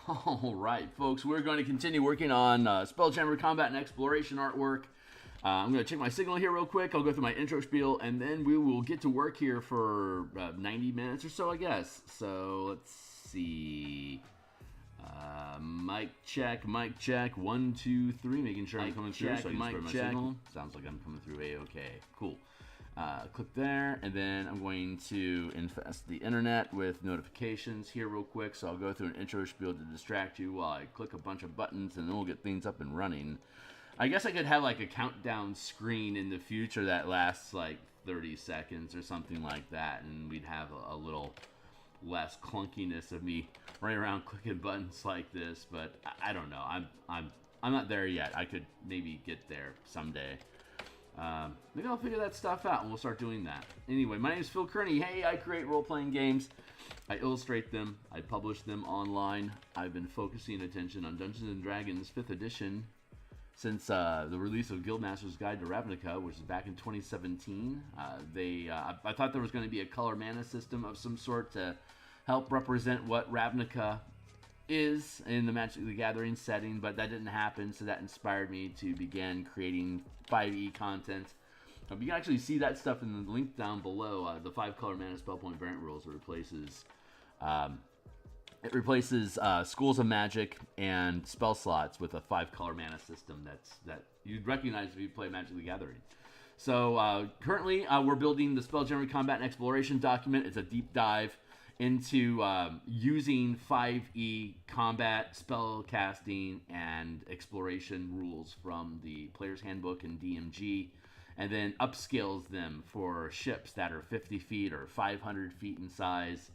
Alright, folks, we're going to continue working on Spelljammer combat and exploration artwork. I'm going to check my signal here real quick. I'll go through my intro spiel, and then we will get to work here for 90 minutes or so, I guess. So, let's see. Mic check, 1, 2, 3, making sure I'm coming through. So I can spread my signal. Sounds like I'm coming through A-OK. Cool. Click there, and then I'm going to infest the internet with notifications here real quick. So I'll go through an intro spiel to distract you while I click a bunch of buttons, and then we'll get things up and running. I guess I could have like a countdown screen in the future that lasts like 30 seconds or something like that, and we'd have a little less clunkiness of me running around clicking buttons like this. But I don't know. I'm not there yet. I could maybe get there someday. Maybe I'll figure that stuff out and we'll start doing that. Anyway, my name is Phil Kearney. Hey, I create role-playing games. I illustrate them. I publish them online. I've been focusing attention on Dungeons & Dragons 5th edition since the release of Guildmaster's Guide to Ravnica, which is back in 2017. I thought there was going to be a color mana system of some sort to help represent what Ravnica is in the Magic the Gathering setting, but that didn't happen, so that inspired me to begin creating 5e content. You can actually see that stuff in the link down below. The 5-color mana spell point variant rules replaces Schools of Magic and spell slots with a 5-color mana system that you'd recognize if you play Magic the Gathering. So currently we're building the Spelljammer Combat and Exploration document. It's a deep dive into using 5e combat, spell casting, and exploration rules from the Player's Handbook and DMG, and then upscales them for ships that are 50 feet or 500 feet in size,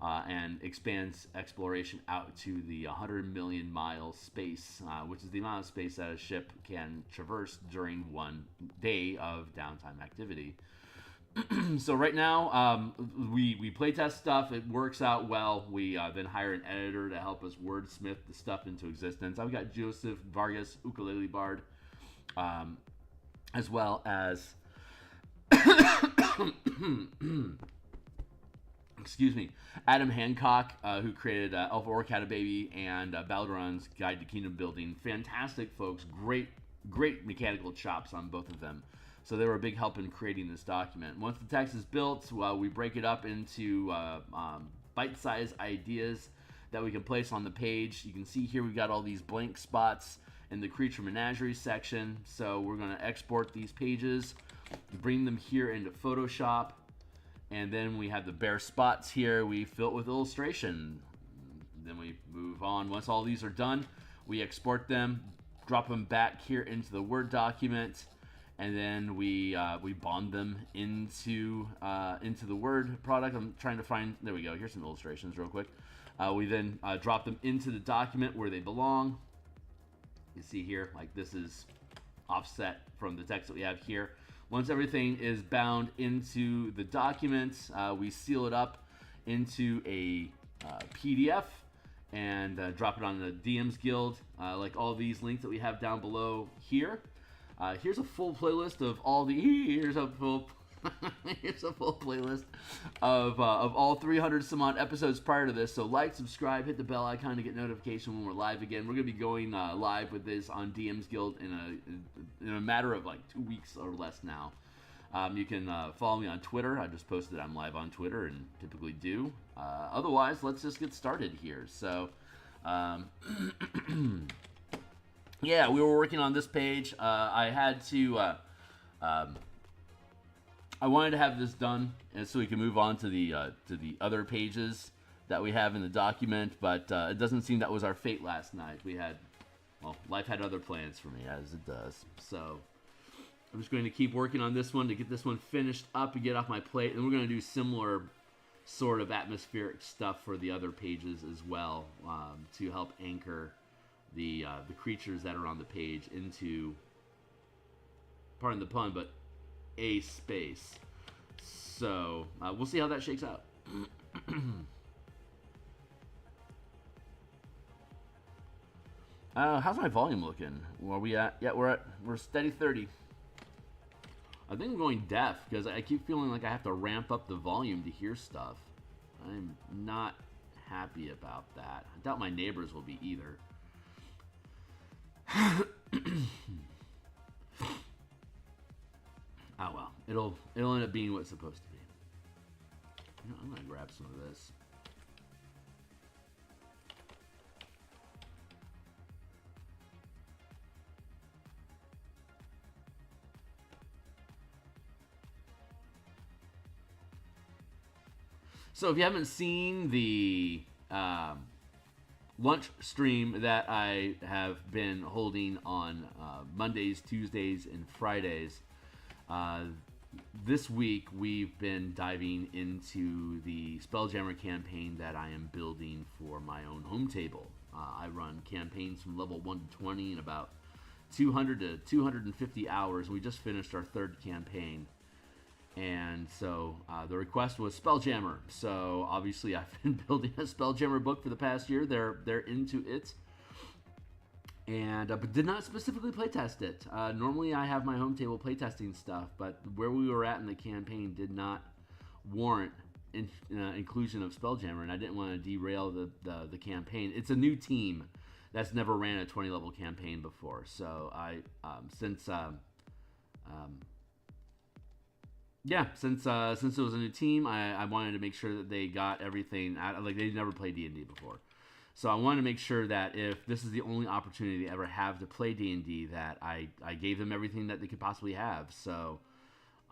and expands exploration out to the 100 million mile space, which is the amount of space that a ship can traverse during one day of downtime activity. So right now, we playtest stuff. It works out well. We then hire an editor to help us wordsmith the stuff into existence. I've got Joseph Vargas, Ukulele Bard, as well as excuse me, Adam Hancock, who created Alpha Orc Had a Baby and Balduran's Guide to Kingdom Building. Fantastic folks, great mechanical chops on both of them. So they were a big help in creating this document. Once the text is built, we break it up into bite-sized ideas that we can place on the page. You can see here we've got all these blank spots in the Creature Menagerie section. So we're going to export these pages, bring them here into Photoshop, and then we have the bare spots here. We fill it with illustration. Then we move on. Once all these are done, we export them, drop them back here into the Word document, and then we bond them into the Word product. I'm trying to find, there we go, here's some illustrations real quick. We then drop them into the document where they belong. You see here, like this is offset from the text that we have here. Once everything is bound into the document, we seal it up into a PDF and drop it on the DMsGuild, like all these links that we have down below here. Here's a full playlist of all the. Here's a full playlist of all 300 some odd episodes prior to this. So like, subscribe, hit the bell icon to get notification when we're live again. We're gonna be going live with this on DMsGuild in a matter of like 2 weeks or less now. You can follow me on Twitter. I just posted I'm live on Twitter and typically do. Otherwise, let's just get started here. So. Yeah, we were working on this page. I had to, I wanted to have this done, and so we can move on to the other pages that we have in the document. But it doesn't seem that was our fate last night. Life had other plans for me, as it does. So I'm just going to keep working on this one to get this one finished up and get off my plate, and we're going to do similar sort of atmospheric stuff for the other pages as well, to help anchor the creatures that are on the page into, pardon the pun, but a space. So we'll see how that shakes out. How's my volume looking? Where are we at? Yeah, we're steady 30. I think I'm going deaf because I keep feeling like I have to ramp up the volume to hear stuff. I'm not happy about that. I doubt my neighbors will be either. Oh well, it'll end up being what it's supposed to be. You know, I'm gonna grab some of this. So if you haven't seen the lunch stream that I have been holding on Mondays, Tuesdays, and Fridays, this week we've been diving into the Spelljammer campaign that I am building for my own home table. I run campaigns from level 1 to 20 in about 200 to 250 hours. We just finished our third campaign. And so the request was Spelljammer. So obviously I've been building a Spelljammer book for the past year. They're into it. And but did not specifically playtest it. Normally I have my home table playtesting stuff, but where we were at in the campaign did not warrant inclusion of Spelljammer, and I didn't want to derail the campaign. It's a new team that's never ran a 20 level campaign before. So since it was a new team, I wanted to make sure that they got everything out. Like, they'd never played D&D before. So I wanted to make sure that if this is the only opportunity they ever have to play D&D, that I gave them everything that they could possibly have. So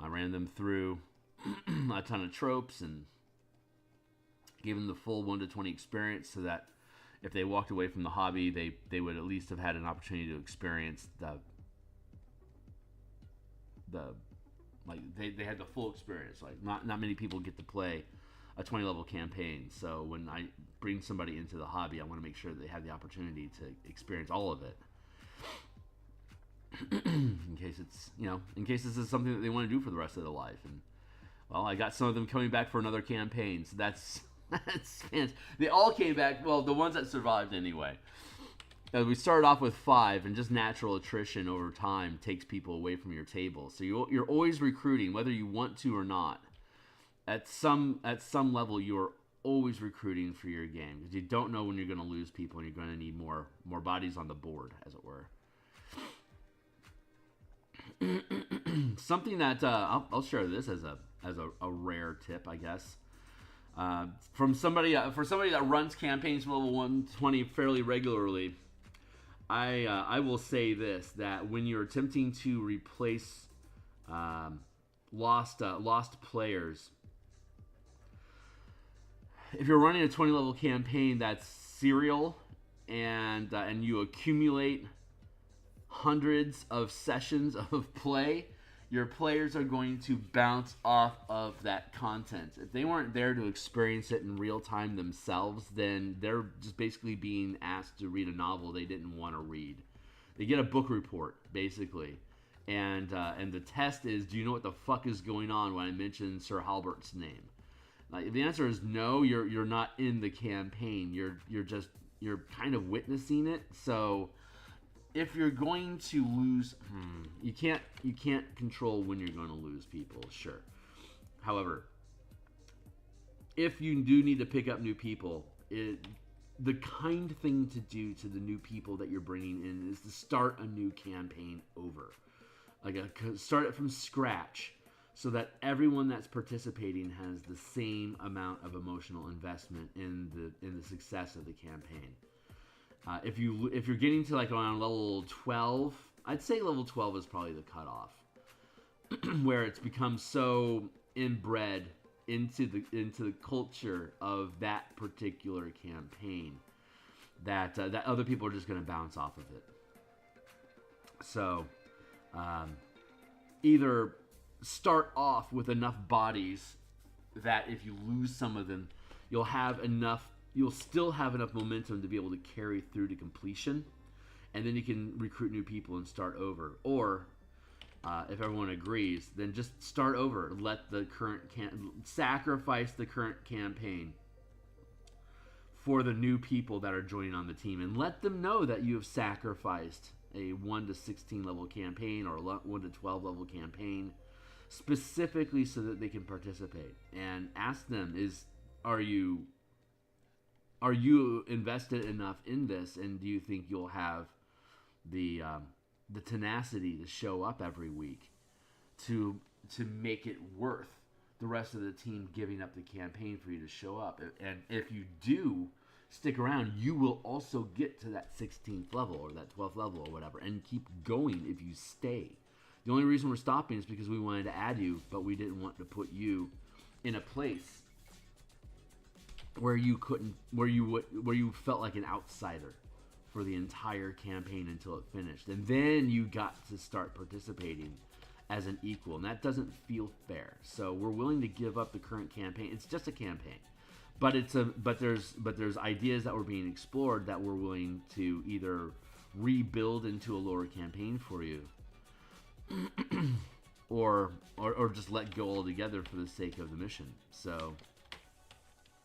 I ran them through a ton of tropes and gave them the full 1 to 20 experience, so that if they walked away from the hobby, they would at least have had an opportunity to experience they had the full experience. Like, not many people get to play a 20 level campaign. So when I bring somebody into the hobby, I want to make sure that they have the opportunity to experience all of it. in case this is something that they want to do for the rest of their life. And well, I got some of them coming back for another campaign. So that's fantastic. They all came back. Well, the ones that survived anyway. We started off with 5, and just natural attrition over time takes people away from your table. So you're always recruiting, whether you want to or not. At some level, you are always recruiting for your game, because you don't know when you're going to lose people, and you're going to need more bodies on the board, as it were. Something that I'll share this as a rare tip, I guess. For somebody that runs campaigns from level 120 fairly regularly. I will say this, that when you're attempting to replace lost players, if you're running a 20 level campaign that's serial and you accumulate hundreds of sessions of play, your players are going to bounce off of that content. If they weren't there to experience it in real time themselves, then they're just basically being asked to read a novel they didn't want to read. They get a book report, basically. And the test is, do you know what the fuck is going on when I mention Sir Halbert's name? If the answer is no, you're not in the campaign. You're kind of witnessing it. So if you're going to lose, you can't control when you're going to lose people, sure. However, if you do need to pick up new people, the kind thing to do to the new people that you're bringing in is to start a new campaign over. Start it from scratch, so that everyone that's participating has the same amount of emotional investment in the success of the campaign. If you're getting to like around level 12, I'd say level 12 is probably the cutoff, where it's become so inbred into the culture of that particular campaign that other people are just going to bounce off of it. So either start off with enough bodies that if you lose some of them, you'll still have enough momentum to be able to carry through to completion, and then you can recruit new people and start over. Or if everyone agrees, then just start over. Let the current sacrifice the current campaign for the new people that are joining on the team, and let them know that you have sacrificed a 1 to 16 level campaign or 1 to 12 level campaign specifically so that they can participate. And ask them, are you are you invested enough in this, and do you think you'll have the tenacity to show up every week to make it worth the rest of the team giving up the campaign for you to show up? And if you do stick around, you will also get to that 16th level or that 12th level or whatever, and keep going if you stay. The only reason we're stopping is because we wanted to add you, but we didn't want to put you in a place where you couldn't, where you felt like an outsider for the entire campaign until it finished, and then you got to start participating as an equal, and that doesn't feel fair. So we're willing to give up the current campaign. It's just a campaign, but there's ideas that were being explored that we're willing to either rebuild into a lower campaign for you, or just let go altogether for the sake of the mission. So,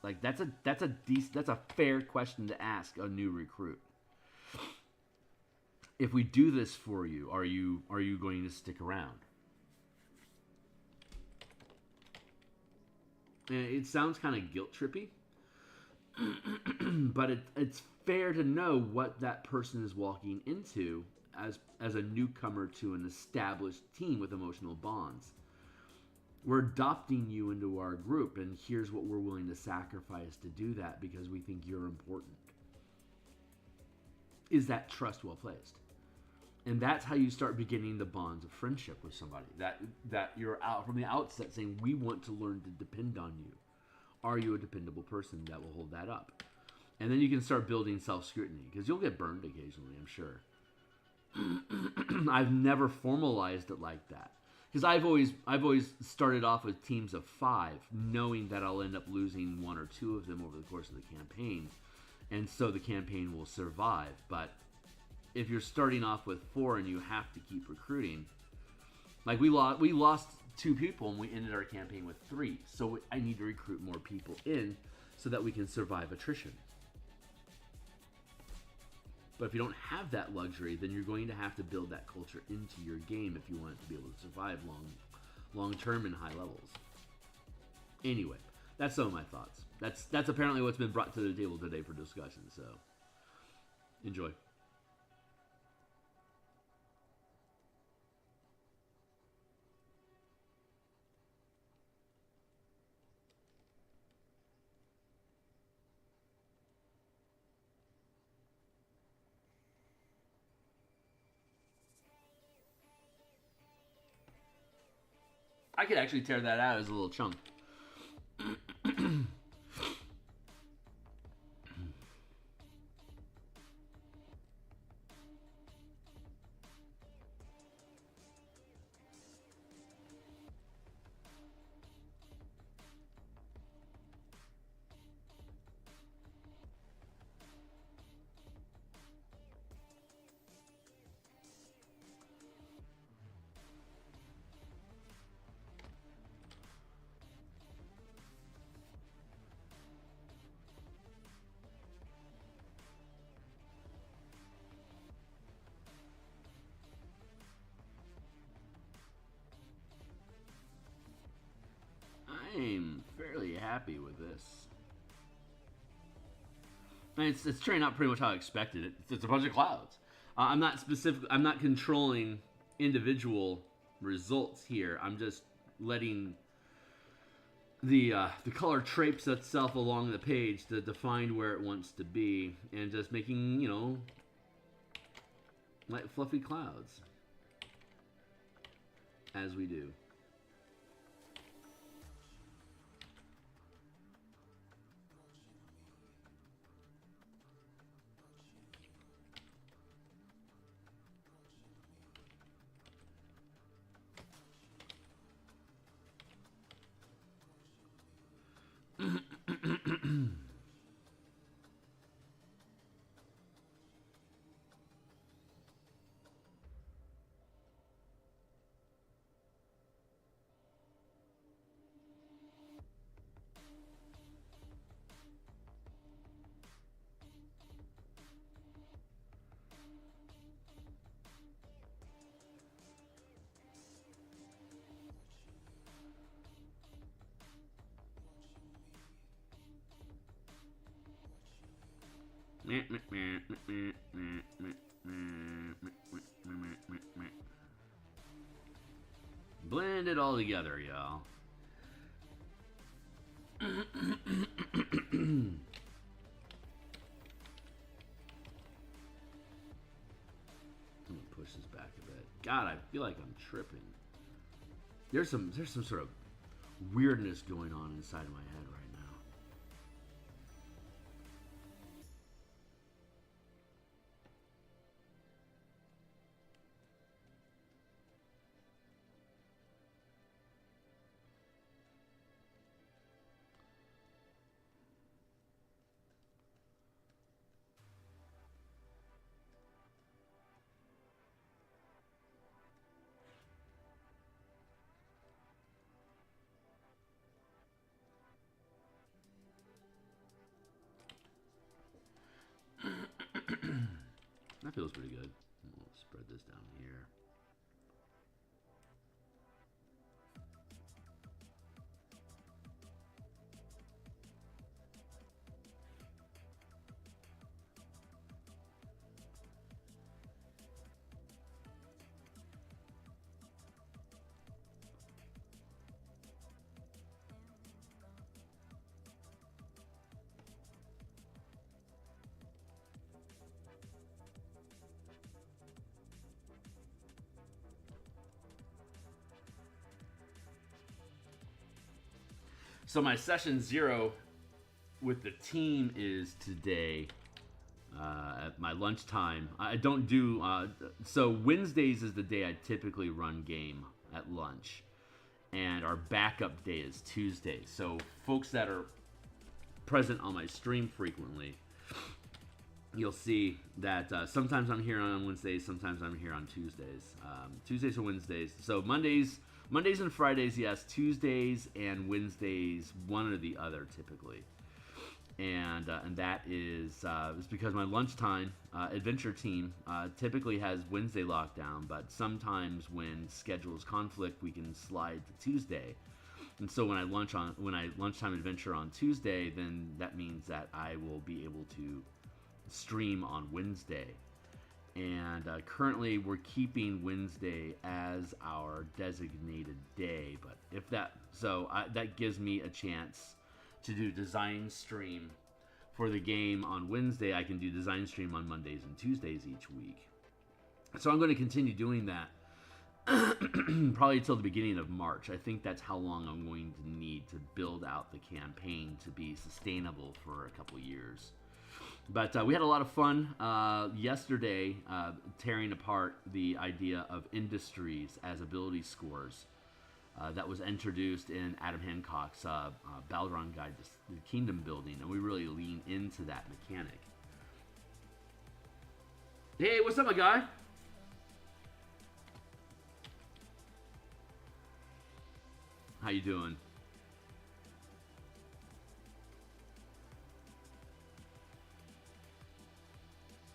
like, that's a fair question to ask a new recruit. If we do this for you, are you going to stick around? It sounds kind of guilt trippy, but it's fair to know what that person is walking into as a newcomer to an established team with emotional bonds. We're adopting you into our group, and here's what we're willing to sacrifice to do that because we think you're important. Is that trust well placed? And that's how you start beginning the bonds of friendship with somebody. That you're out from the outset saying, we want to learn to depend on you. Are you a dependable person that will hold that up? And then you can start building self-scrutiny, because you'll get burned occasionally, I'm sure. I've never formalized it like that, because I've always started off with teams of 5, knowing that I'll end up losing 1 or 2 of them over the course of the campaign, and so the campaign will survive. But if you're starting off with 4 and you have to keep recruiting, like we lost 2 people and we ended our campaign with 3, so I need to recruit more people in so that we can survive attrition. But if you don't have that luxury, then you're going to have to build that culture into your game if you want it to be able to survive long term in high levels. Anyway, that's some of my thoughts. That's apparently what's been brought to the table today for discussion, so enjoy. I could actually tear that out as a little chunk. I'm fairly happy with this. And it's turning out pretty much how I expected it. It's a bunch of clouds. I'm not controlling individual results here. I'm just letting the color traipse itself along the page to define where it wants to be, and just making, light fluffy clouds as we do. Blend it all together, y'all. I'm gonna push this back a bit. God, I feel like I'm tripping. There's some sort of weirdness going on inside of my head right now. That feels pretty good. We'll spread this down here. So my session 0 with the team is today at my lunchtime. I don't do... so Wednesdays is the day I typically run game at lunch. And our backup day is Tuesday. So folks that are present on my stream frequently, you'll see that sometimes I'm here on Wednesdays, sometimes I'm here on Tuesdays. Tuesdays or Wednesdays. So Mondays and Fridays, yes. Tuesdays and Wednesdays, one or the other, typically. And that is because my lunchtime adventure team typically has Wednesday lockdown, but sometimes when schedules conflict, we can slide to Tuesday. And so when I lunchtime adventure on Tuesday, then that means that I will be able to stream on Wednesday. And currently we're keeping Wednesday as our designated day, but if that that gives me a chance to do design stream for the game on Wednesday. I can do design stream on Mondays and Tuesdays each week. So I'm going to continue doing that probably until the beginning of March. I think that's how long I'm going to need to build out the campaign to be sustainable for a couple years. But we had a lot of fun yesterday tearing apart the idea of industries as ability scores that was introduced in Adam Hancock's Balduran Guide to the Kingdom Building, and we really lean into that mechanic. Hey, what's up, my guy? How you doing?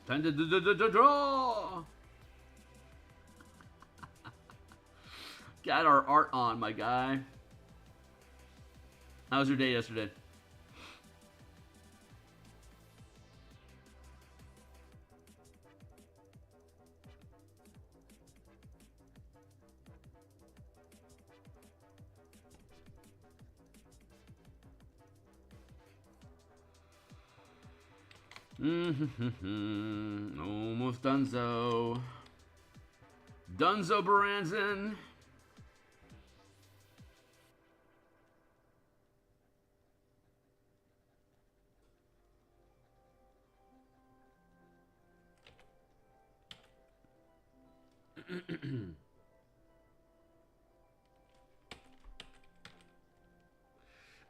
Time to draw. Got our art on, my guy. How was your day yesterday? Almost donezo. Dunzo Baranzin.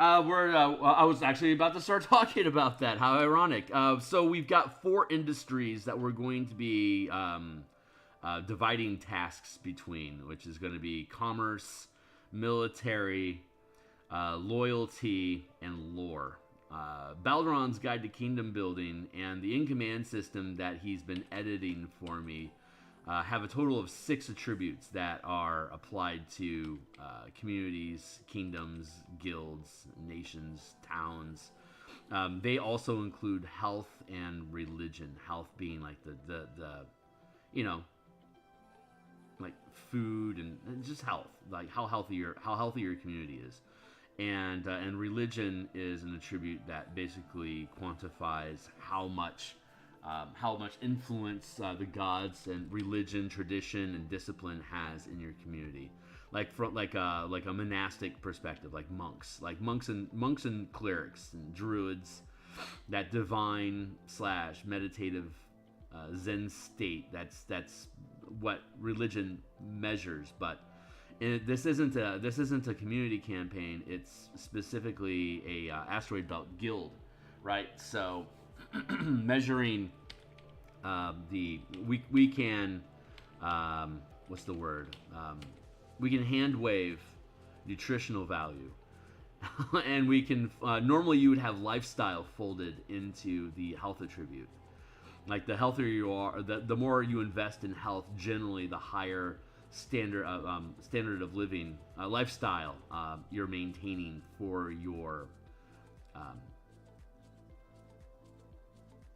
I was actually about to start talking about that. How ironic. So we've got 4 industries that we're going to be dividing tasks between, which is going to be commerce, military, loyalty, and lore. Balduran's Guide to Kingdom Building and the in-command system that he's been editing for me have a total of 6 attributes that are applied to communities, kingdoms, guilds, nations, towns, They also include health and religion. Health being like the you know, like food and just health, like how healthy your community is, and religion is an attribute that basically quantifies how much influence the gods and religion, tradition, and discipline has in your community. Like from like a monastic perspective, like monks and clerics and druids, that divine / meditative Zen state. That's what religion measures. But this isn't a community campaign. It's specifically a asteroid belt guild, right? So measuring we can what's the word? We can hand wave nutritional value, and we can normally you would have lifestyle folded into the health attribute. Like the healthier you are, the more you invest in health, generally the higher standard of living lifestyle you're maintaining for your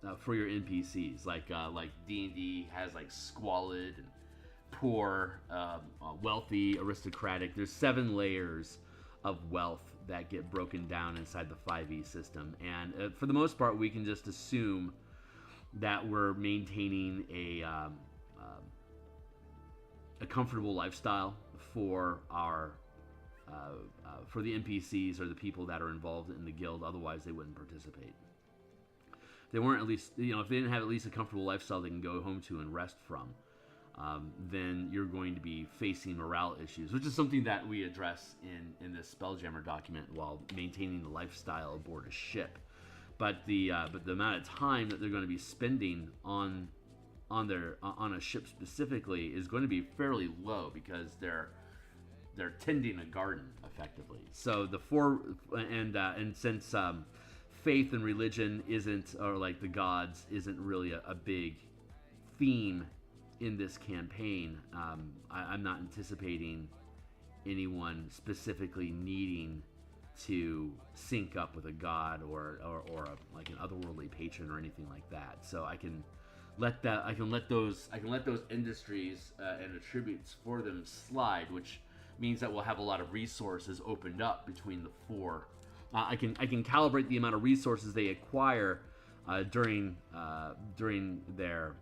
NPCs. Like D&D has like squalid and poor, wealthy, aristocratic. There's 7 layers of wealth that get broken down inside the 5e system, and for the most part, we can just assume that we're maintaining a comfortable lifestyle for our for the NPCs or the people that are involved in the guild. Otherwise, they wouldn't participate. They weren't at least, if they didn't have at least a comfortable lifestyle they can go home to and rest from, then you're going to be facing morale issues, which is something that we address in this Spelljammer document while maintaining the lifestyle aboard a ship. But the amount of time that they're going to be spending on a ship specifically is going to be fairly low, because they're tending a garden effectively. So and since faith and religion isn't, or like the gods, isn't really a big theme in this campaign, I'm not anticipating anyone specifically needing to sync up with a god or like an otherworldly patron or anything like that. So I can let those industries and attributes for them slide, which means that we'll have a lot of resources opened up between the 4. I can calibrate the amount of resources they acquire during their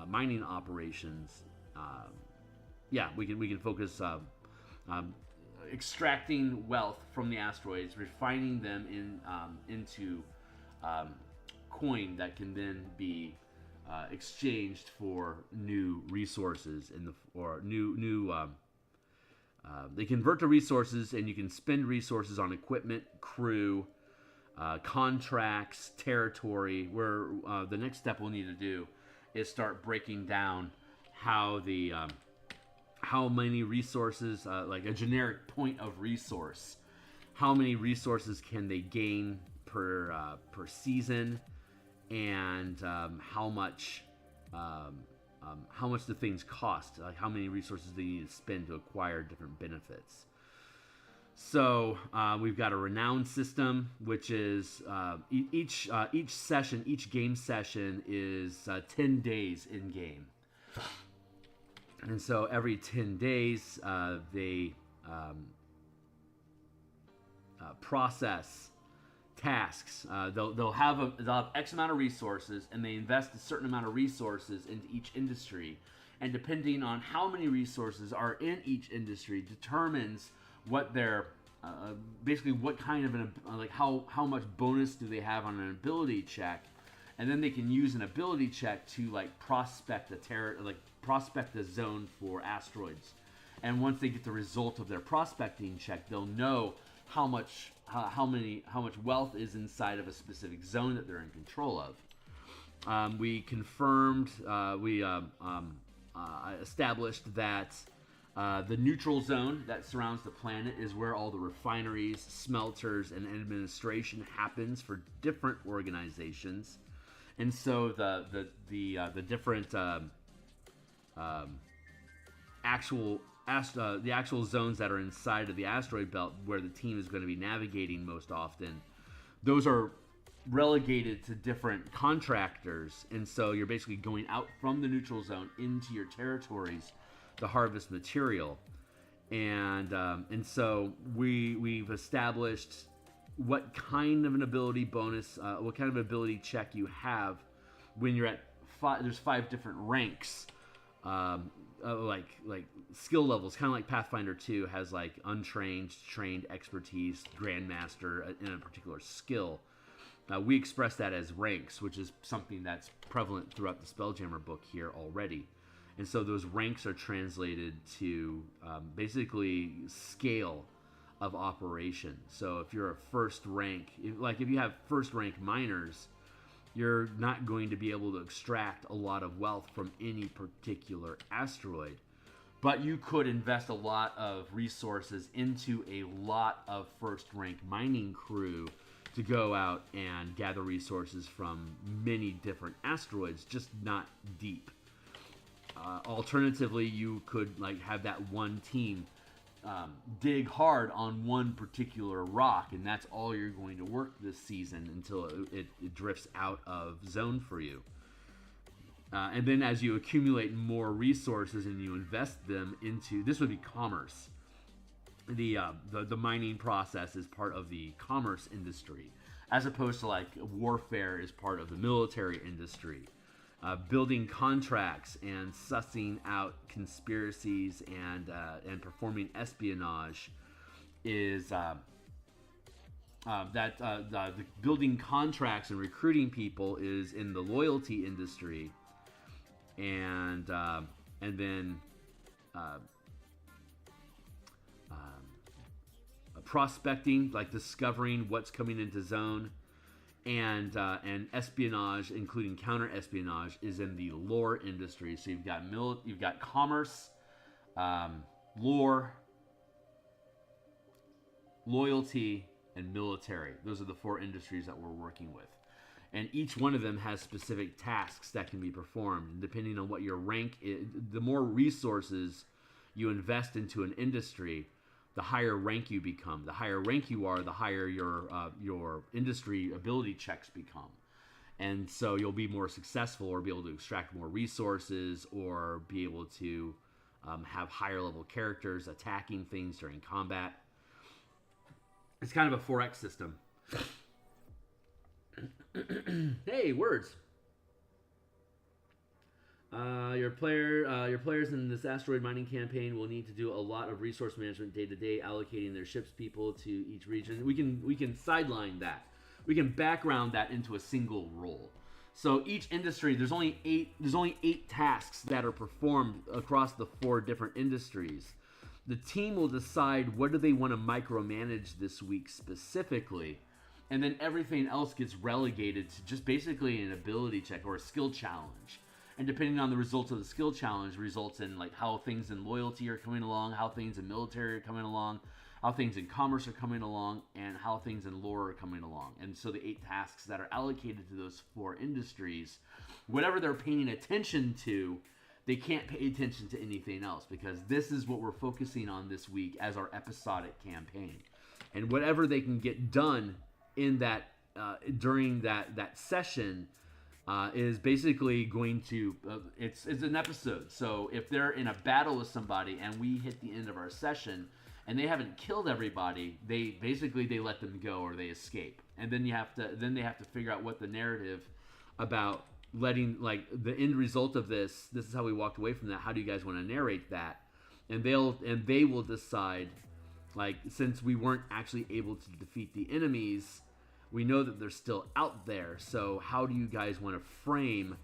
mining operations. We can focus extracting wealth from the asteroids, refining them into coin that can then be exchanged for new resources they convert to resources, and you can spend resources on equipment, crew, contracts, territory. Where the next step we'll need to do is start breaking down how many resources, like a generic point of resource, how many resources can they gain per season, and how much the things cost, like how many resources they need to spend to acquire different benefits. So we've got a renown system, which is each game session is 10 days in game, and so every 10 days they process tasks. They'll have X amount of resources, and they invest a certain amount of resources into each industry, and depending on how many resources are in each industry determines what their basically what kind of how much bonus do they have on an ability check, and then they can use an ability check to prospect a zone for asteroids. And once they get the result of their prospecting check, they'll know how much wealth is inside of a specific zone that they're in control of. We confirmed, established that the neutral zone that surrounds the planet is where all the refineries, smelters, and administration happens for different organizations, and so the different the actual zones that are inside of the asteroid belt where the team is going to be navigating most often, those are relegated to different contractors, and so you're basically going out from the neutral zone into your territories to harvest material. And so we've established what kind of an ability bonus, what kind of ability check you have when you're at there's 5 different ranks, like skill levels, kind of like Pathfinder 2 has like untrained, trained, expertise, grandmaster in a particular skill. We express that as ranks, which is something that's prevalent throughout the Spelljammer book here already. And so those ranks are translated to basically scale of operation. So if you're a first rank, if you have first rank miners, you're not going to be able to extract a lot of wealth from any particular asteroid. But you could invest a lot of resources into a lot of first rank mining crew to go out and gather resources from many different asteroids, just not deep. Alternatively, you could have that one team dig hard on one particular rock, and that's all you're going to work this season until it drifts out of zone for you. And then as you accumulate more resources and you invest them into, this would be commerce. The mining process is part of the commerce industry, as opposed to warfare is part of the military industry. Building contracts and sussing out conspiracies and performing espionage is the building contracts and recruiting people is in the loyalty industry, and then prospecting, discovering what's coming into zone. And espionage, including counter espionage, is in the lore industry. So you've got commerce, lore, loyalty, and military. Those are the 4 industries that we're working with, and each one of them has specific tasks that can be performed. And depending on what your rank is, the more resources you invest into an industry, the higher rank you become. The higher rank you are, the higher your industry ability checks become. And so you'll be more successful, or be able to extract more resources, or be able to have higher level characters attacking things during combat. It's kind of a 4X system. Hey, words. Your players in this asteroid mining campaign will need to do a lot of resource management day to day, allocating their ship's people to each region. We can sideline that. We can background that into a single role. So each industry, there's only 8 tasks that are performed across the 4 different industries. The team will decide what do they want to micromanage this week specifically, and then everything else gets relegated to just basically an ability check or a skill challenge. And depending on the results of the skill challenge, results in how things in loyalty are coming along, how things in military are coming along, how things in commerce are coming along, and how things in lore are coming along. And so the 8 tasks that are allocated to those 4 industries, whatever they're paying attention to, they can't pay attention to anything else, because this is what we're focusing on this week as our episodic campaign. And whatever they can get done in that during that session is basically going to it's an episode. So if they're in a battle with somebody and we hit the end of our session and they haven't killed everybody, they let them go or they escape. And then they have to figure out what the narrative about letting the end result of this is how we walked away from that. How do you guys want to narrate that? And they will decide, since we weren't actually able to defeat the enemies, we know that they're still out there, so how do you guys want to frame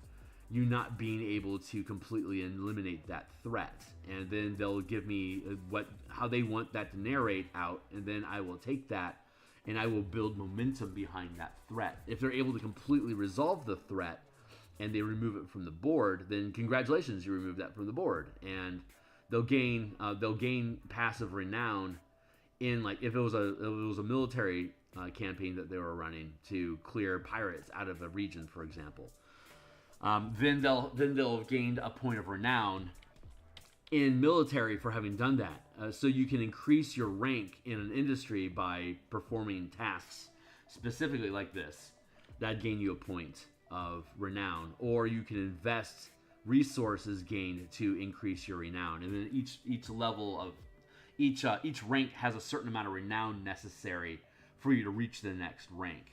you not being able to completely eliminate that threat? And then they'll give me how they want that to narrate out, and then I will take that and I will build momentum behind that threat. If they're able to completely resolve the threat and they remove it from the board, then congratulations, you remove that from the board, and they'll gain passive renown in if it was a military campaign that they were running to clear pirates out of a region, for example. Then they'll have gained a point of renown in military for having done that. So you can increase your rank in an industry by performing tasks specifically like this. That'd gain you a point of renown, or you can invest resources gained to increase your renown. And then each level of each rank has a certain amount of renown necessary for you to reach the next rank.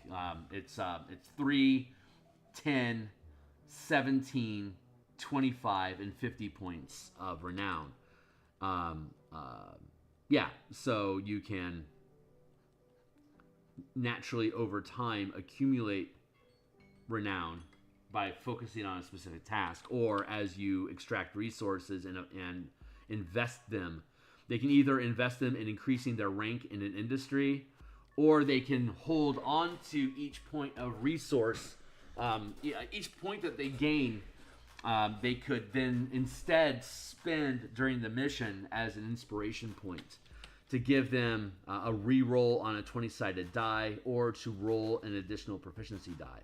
It's 3, 10, 17, 25, and 50 points of renown. So you can naturally over time accumulate renown by focusing on a specific task, or as you extract resources and invest them. They can either invest them in increasing their rank in an industry, or they can hold on to each point of resource. Each point that they gain, they could then instead spend during the mission as an inspiration point to give them a re-roll on a 20-sided die, or to roll an additional proficiency die,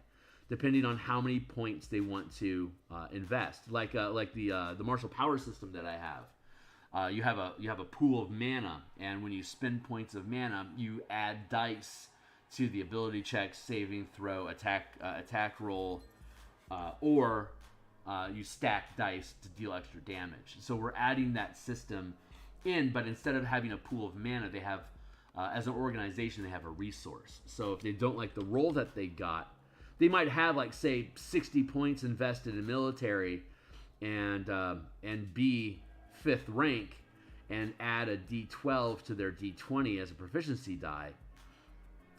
depending on how many points they want to invest. Like the martial power system that I have. You have a pool of mana, and when you spend points of mana, you add dice to the ability check, saving throw, attack roll, or you stack dice to deal extra damage. So we're adding that system in, but instead of having a pool of mana, they have, as an organization, they have a resource. So if they don't like the roll that they got, they might have, like, say, 60 points invested in military, and be 5th rank, and add a D12 to their D20 as a proficiency die.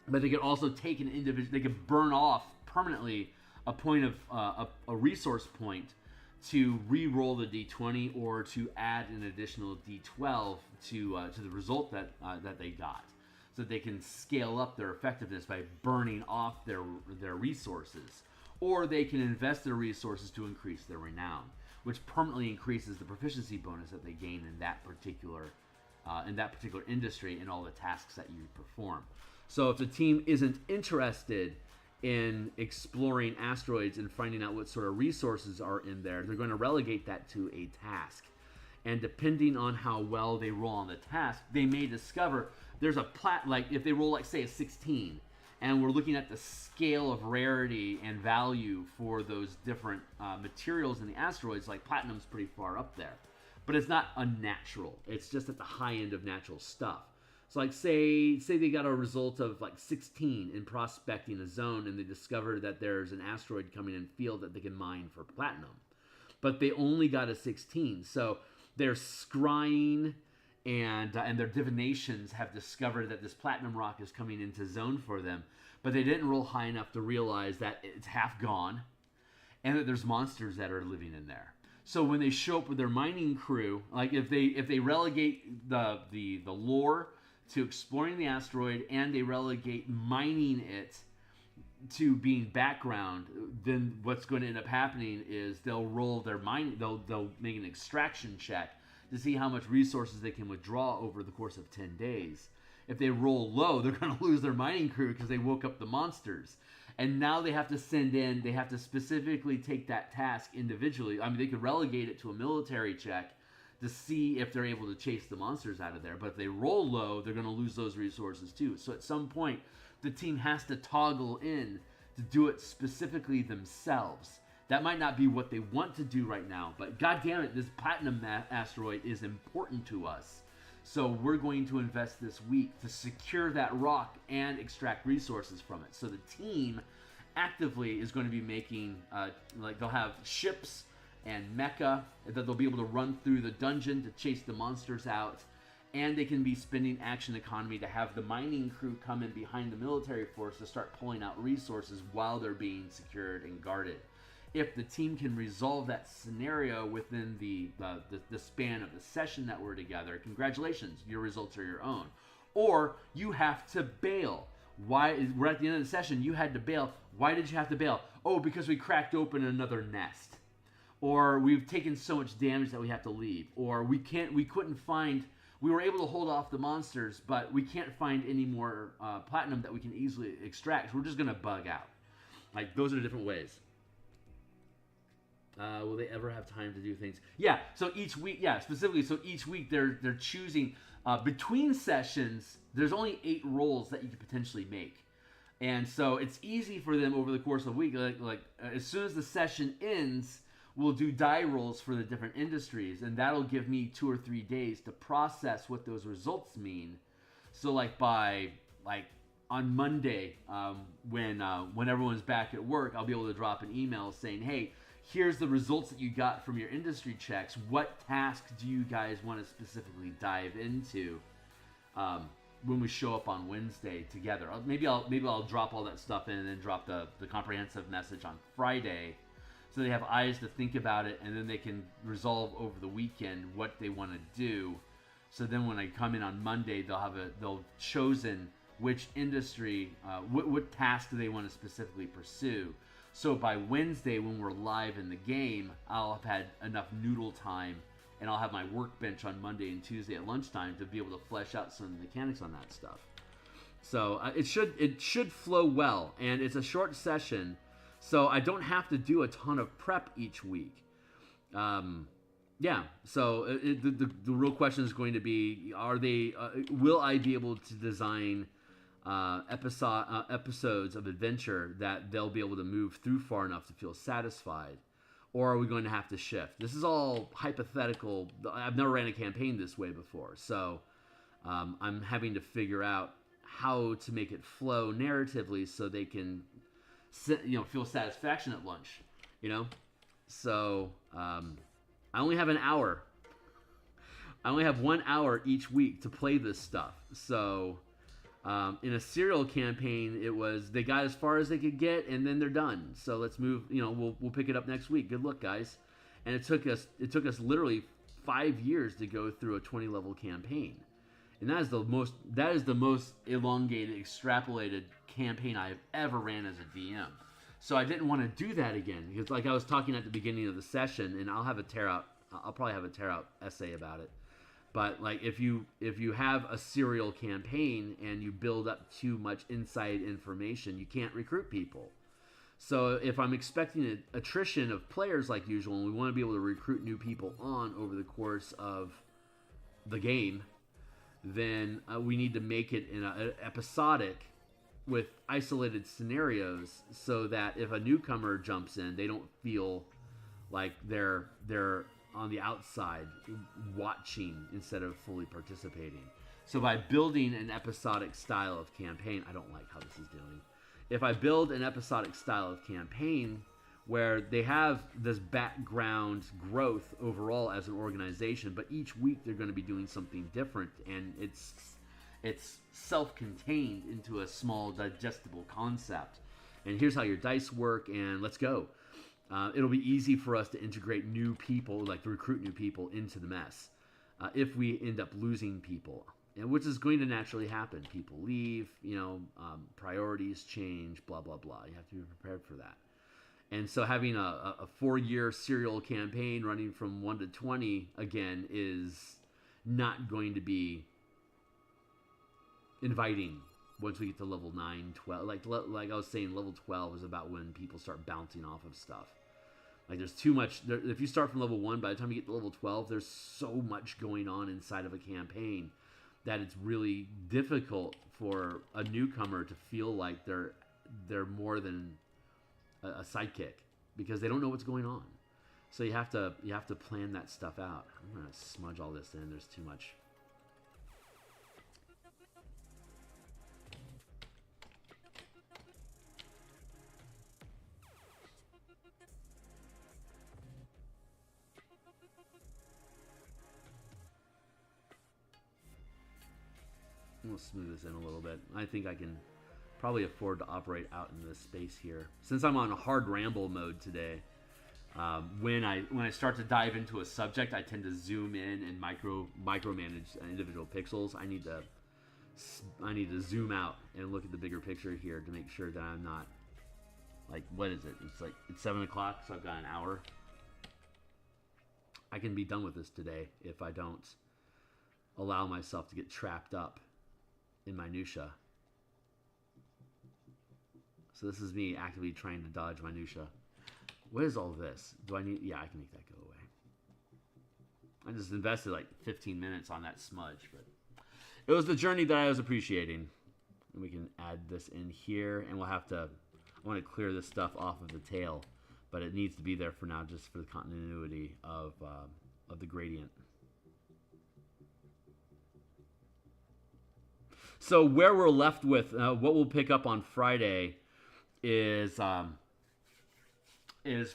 But they could also take an individual, they could burn off permanently a point of a resource point to re-roll the D20, or to add an additional D12 to the result that they got, so that they can scale up their effectiveness by burning off their resources. Or they can invest their resources to increase their renown, which permanently increases the proficiency bonus that they gain in that particular industry and all the tasks that you perform. So if the team isn't interested in exploring asteroids and finding out what sort of resources are in there, they're going to relegate that to a task. And depending on how well they roll on the task, they may discover there's like if they roll, like, say, a 16, and we're looking at the scale of rarity and value for those different materials in the asteroids, like platinum's pretty far up there. But it's not unnatural. It's just at the high end of natural stuff. So, like, say they got a result of, like, 16 in prospecting a zone, and they discover that there's an asteroid coming in field that they can mine for platinum. But they only got a 16. So their scrying and their divinations have discovered that this platinum rock is coming into zone for them, but they didn't roll high enough to realize that it's half gone and that there's monsters that are living in there. So when they show up with their mining crew, like if they relegate the lore to exploring the asteroid, and they relegate mining it to being background, then what's going to end up happening is they'll roll their mining, they'll make an extraction check to see how much resources they can withdraw over the course of 10 days. If they roll low, they're going to lose their mining crew because they woke up the monsters. And now they have to they have to specifically take that task individually. I mean, they could relegate it to a military check to see if they're able to chase the monsters out of there. But if they roll low, they're going to lose those resources too. So at some point, the team has to toggle in to do it specifically themselves. That might not be what they want to do right now, but god damn it, this platinum asteroid is important to us. So we're going to invest this week to secure that rock and extract resources from it. So the team actively is going to be making, they'll have ships and mecha that they'll be able to run through the dungeon to chase the monsters out. And they can be spending action economy to have the mining crew come in behind the military force to start pulling out resources while they're being secured and guarded. If the team can resolve that scenario within the span of the session that we're together, congratulations, your results are your own. Or you have to bail. Why? We're at the end of the session, you had to bail. Why did you have to bail? Oh, because we cracked open another nest. Or we've taken so much damage that we have to leave. Or we were able to hold off the monsters, but we can't find any more platinum that we can easily extract. So we're just going to bug out. Like, those are the different ways. Will they ever have time to do things? Yeah, so each week, specifically, so each week they're choosing, between sessions, there's only 8 rolls that you could potentially make. And so it's easy for them over the course of a week. As soon as the session ends, we'll do die rolls for the different industries, and that'll give me 2 or 3 days to process what those results mean. So by on Monday, when everyone's back at work, I'll be able to drop an email saying, hey, here's the results that you got from your industry checks. What tasks do you guys want to specifically dive into when we show up on Wednesday together? Maybe I'll drop all that stuff in and then drop the comprehensive message on Friday, so they have eyes to think about it, and then they can resolve over the weekend what they want to do. So then when I come in on Monday, they'll chosen which industry, what task do they want to specifically pursue. So by Wednesday, when we're live in the game, I'll have had enough noodle time, and I'll have my workbench on Monday and Tuesday at lunchtime to be able to flesh out some of the mechanics on that stuff. So it should flow well, and it's a short session, so I don't have to do a ton of prep each week. Yeah. So the real question is going to be: will I be able to design episodes of adventure that they'll be able to move through far enough to feel satisfied, or are we going to have to shift? This is all hypothetical. I've never ran a campaign this way before, so I'm having to figure out how to make it flow narratively so they can feel satisfaction at lunch. So I only have an hour. I only have 1 hour each week to play this stuff. So in a serial campaign, they got as far as they could get, and then they're done. So let's move. We'll pick it up next week. Good luck, guys. And it took us literally 5 years to go through a 20-level campaign, and that is the most elongated, extrapolated campaign I've ever ran as a DM. So I didn't want to do that again, because like I was talking at the beginning of the session, and I'll probably have a tear out essay about it. But like if you have a serial campaign and you build up too much inside information, you can't recruit people. So if I'm expecting an attrition of players like usual, and we want to be able to recruit new people on over the course of the game, then we need to make it in an episodic with isolated scenarios, so that if a newcomer jumps in, they don't feel like they're on the outside watching instead of fully participating. So by building an episodic style of campaign, I don't like how this is doing. If I build an episodic style of campaign where they have this background growth overall as an organization, but each week they're going to be doing something different, and it's self-contained into a small digestible concept. And here's how your dice work, and let's go. It'll be easy for us to integrate new people, like to recruit new people into the mess. If we end up losing people, and which is going to naturally happen. People leave, priorities change, blah, blah, blah. You have to be prepared for that. And so having a 4-year serial campaign running from 1 to 20 again is not going to be inviting once we get to level 9, 12. Like I was saying, level 12 is about when people start bouncing off of stuff. Like there's too much. If you start from level 1, by the time you get to level 12, there's so much going on inside of a campaign that it's really difficult for a newcomer to feel like they're more than a sidekick, because they don't know what's going on. So you have to plan that stuff out. I'm gonna smudge all this in. There's too much. We'll smooth this in a little bit. I think I can probably afford to operate out in this space here. Since I'm on hard ramble mode today, when I start to dive into a subject, I tend to zoom in and micromanage individual pixels. I need to zoom out and look at the bigger picture here to make sure that I'm not, like, what is it? It's 7 o'clock, so I've got an hour. I can be done with this today if I don't allow myself to get trapped up in minutia. So this is me actively trying to dodge minutia. What is all this? Do I need... Yeah, I can make that go away. I just invested like 15 minutes on that smudge, but it was the journey that I was appreciating. And we can add this in here, and we'll have to, I want to clear this stuff off of the tail, but it needs to be there for now just for the continuity of the gradient. So where we're left with, what we'll pick up on Friday is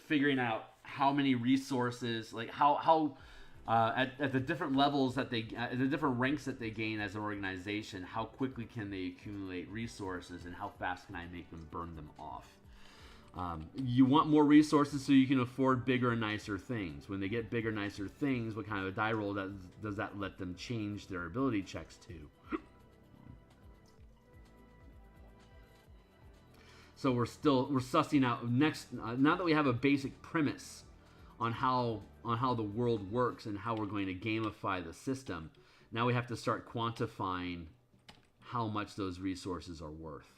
figuring out how many resources, like how at the different levels that they, at the different ranks that they gain as an organization, how quickly can they accumulate resources and how fast can I make them burn them off. You want more resources so you can afford bigger and nicer things. When they get bigger, nicer things, what kind of a die roll does that let them change their ability checks to? So we're sussing out next, now that we have a basic premise on how the world works and how we're going to gamify the system, now we have to start quantifying how much those resources are worth.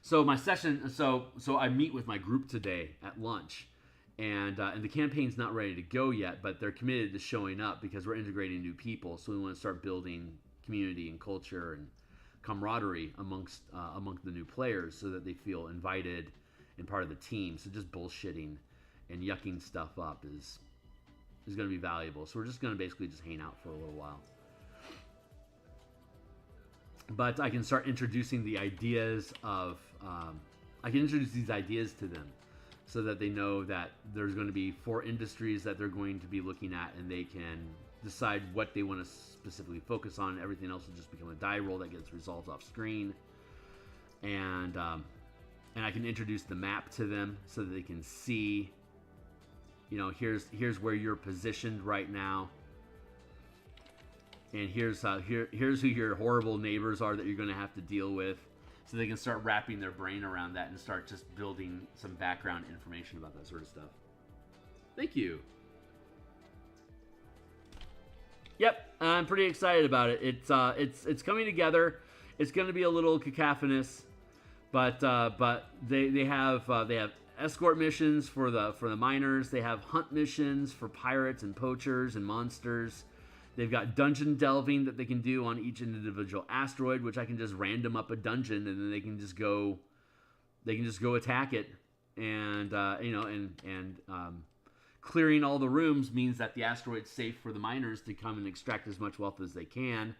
So my session, so I meet with my group today at lunch, and the campaign's not ready to go yet, but they're committed to showing up because we're integrating new people, so we want to start building community and culture and camaraderie amongst the new players so that they feel invited and part of the team. So just bullshitting and yucking stuff up is going to be valuable. So we're just going to basically just hang out for a little while. But I can start introducing the ideas of, I can introduce these ideas to them so that they know that there's going to be 4 industries that they're going to be looking at, and they can decide what they want to specifically focus on. Everything else will just become a die roll that gets resolved off screen. And I can introduce the map to them so that they can see, you know, here's where you're positioned right now. And here's who your horrible neighbors are that you're going to have to deal with. So they can start wrapping their brain around that and start just building some background information about that sort of stuff. Thank you. Yep, I'm pretty excited about it. It's coming together. It's going to be a little cacophonous, but they have escort missions for the miners. They have hunt missions for pirates and poachers and monsters. They've got dungeon delving that they can do on each individual asteroid, which I can just random up a dungeon and then they can just go attack it, and clearing all the rooms means that the asteroid's safe for the miners to come and extract as much wealth as they can.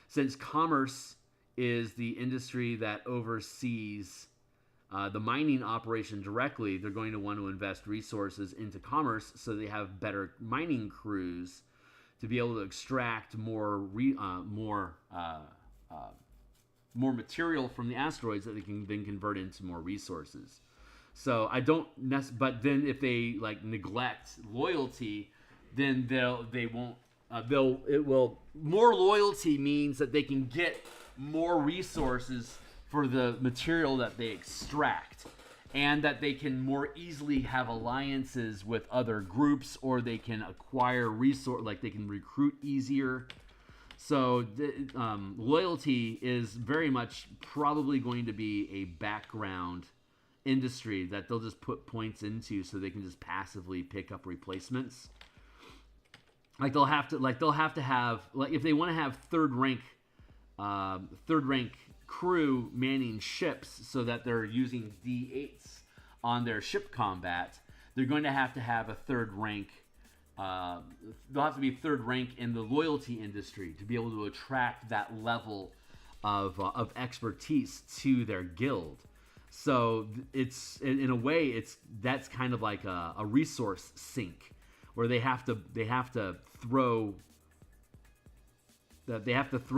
Since commerce is the industry that oversees the mining operation directly, they're going to want to invest resources into commerce so they have better mining crews to be able to extract more material from the asteroids that they can then convert into more resources. So I don't but then if they like neglect loyalty, then more loyalty means that they can get more resources for the material that they extract, and that they can more easily have alliances with other groups, or they can acquire they can recruit easier. So loyalty is very much probably going to be a background industry that they'll just put points into so they can just passively pick up replacements. They'll have to have if they want to have third rank crew manning ships so that they're using D8s on their ship combat, they're going to have a third rank. They'll have to be third rank in the loyalty industry to be able to attract that level of expertise to their guild. So it's in a way that's kind of like a resource sink where they have to throw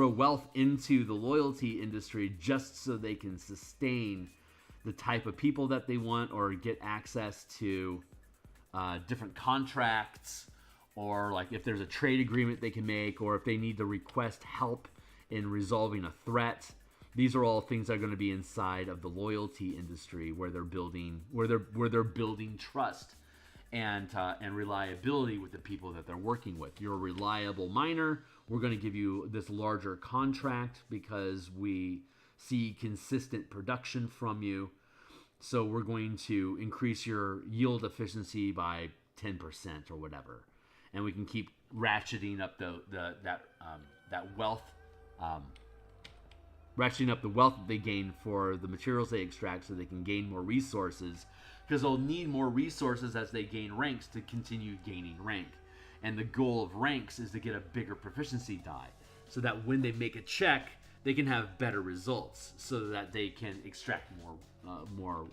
wealth into the loyalty industry just so they can sustain the type of people that they want, or get access to different contracts, or like if there's a trade agreement they can make, or if they need to request help in resolving a threat. These are all things that are going to be inside of the loyalty industry, where they're building trust and reliability with the people that they're working with. You're a reliable miner. We're going to give you this larger contract because we see consistent production from you. So we're going to increase your yield efficiency by 10% or whatever, and we can keep ratcheting up that wealth ratcheting up the wealth that they gain for the materials they extract so they can gain more resources, because they'll need more resources as they gain ranks to continue gaining rank. And the goal of ranks is to get a bigger proficiency die, so that when they make a check, they can have better results, so that they can extract more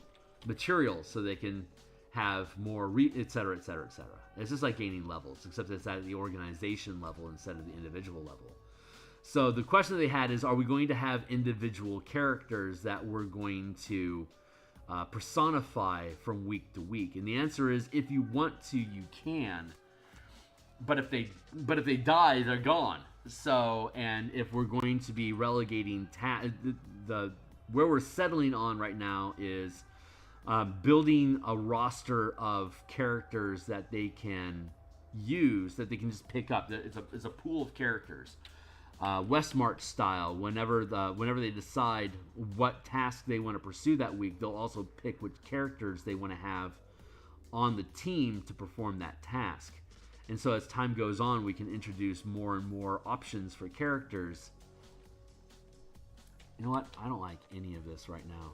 materials, so they can have more, etc., etc., etc. It's just like gaining levels, except it's at the organization level instead of the individual level. So the question they had is, are we going to have individual characters that we're going to personify from week to week? And the answer is, if you want to, you can. But if they die, they're gone. So, and if we're going to be relegating where we're settling on right now is building a roster of characters that they can use, that they can just pick up. It's a pool of characters, Westmarch style. Whenever they decide what task they want to pursue that week, they'll also pick which characters they want to have on the team to perform that task. And so as time goes on, we can introduce more and more options for characters. You know what? I don't like any of this right now.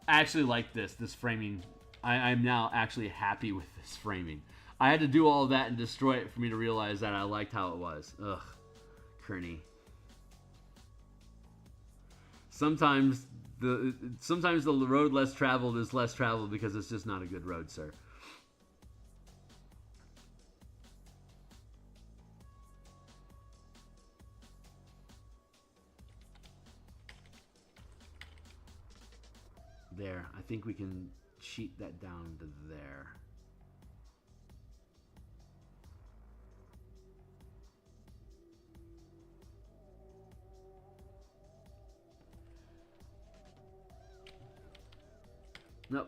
I actually like this framing. I'm now actually happy with this framing. I had to do all of that and destroy it for me to realize that I liked how it was. Ugh, Kearney. Sometimes the road less traveled is less traveled because it's just not a good road, sir. There, I think we can cheat that down to there. Nope.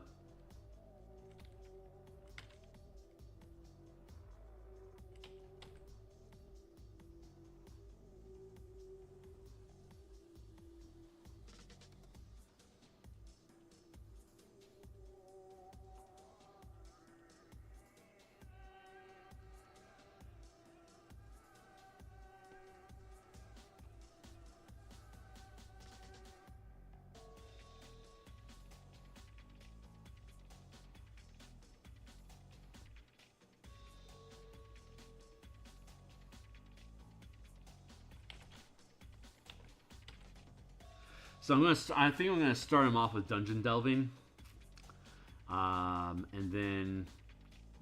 So I think I'm gonna start them off with dungeon delving, and then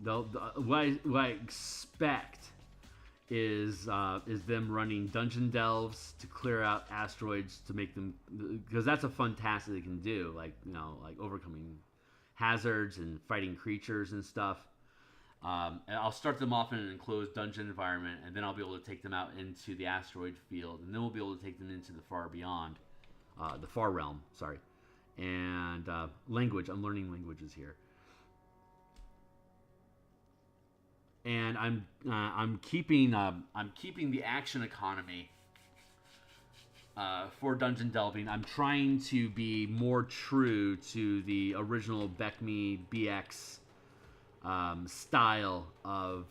what I expect is them running dungeon delves to clear out asteroids to make them, because that's a fun task that they can do, like like overcoming hazards and fighting creatures and stuff. And I'll start them off in an enclosed dungeon environment, and then I'll be able to take them out into the asteroid field, and then we'll be able to take them into the far beyond. The far realm, sorry, and language. I'm learning languages here, and I'm keeping the action economy for dungeon delving. I'm trying to be more true to the original BECME BX style of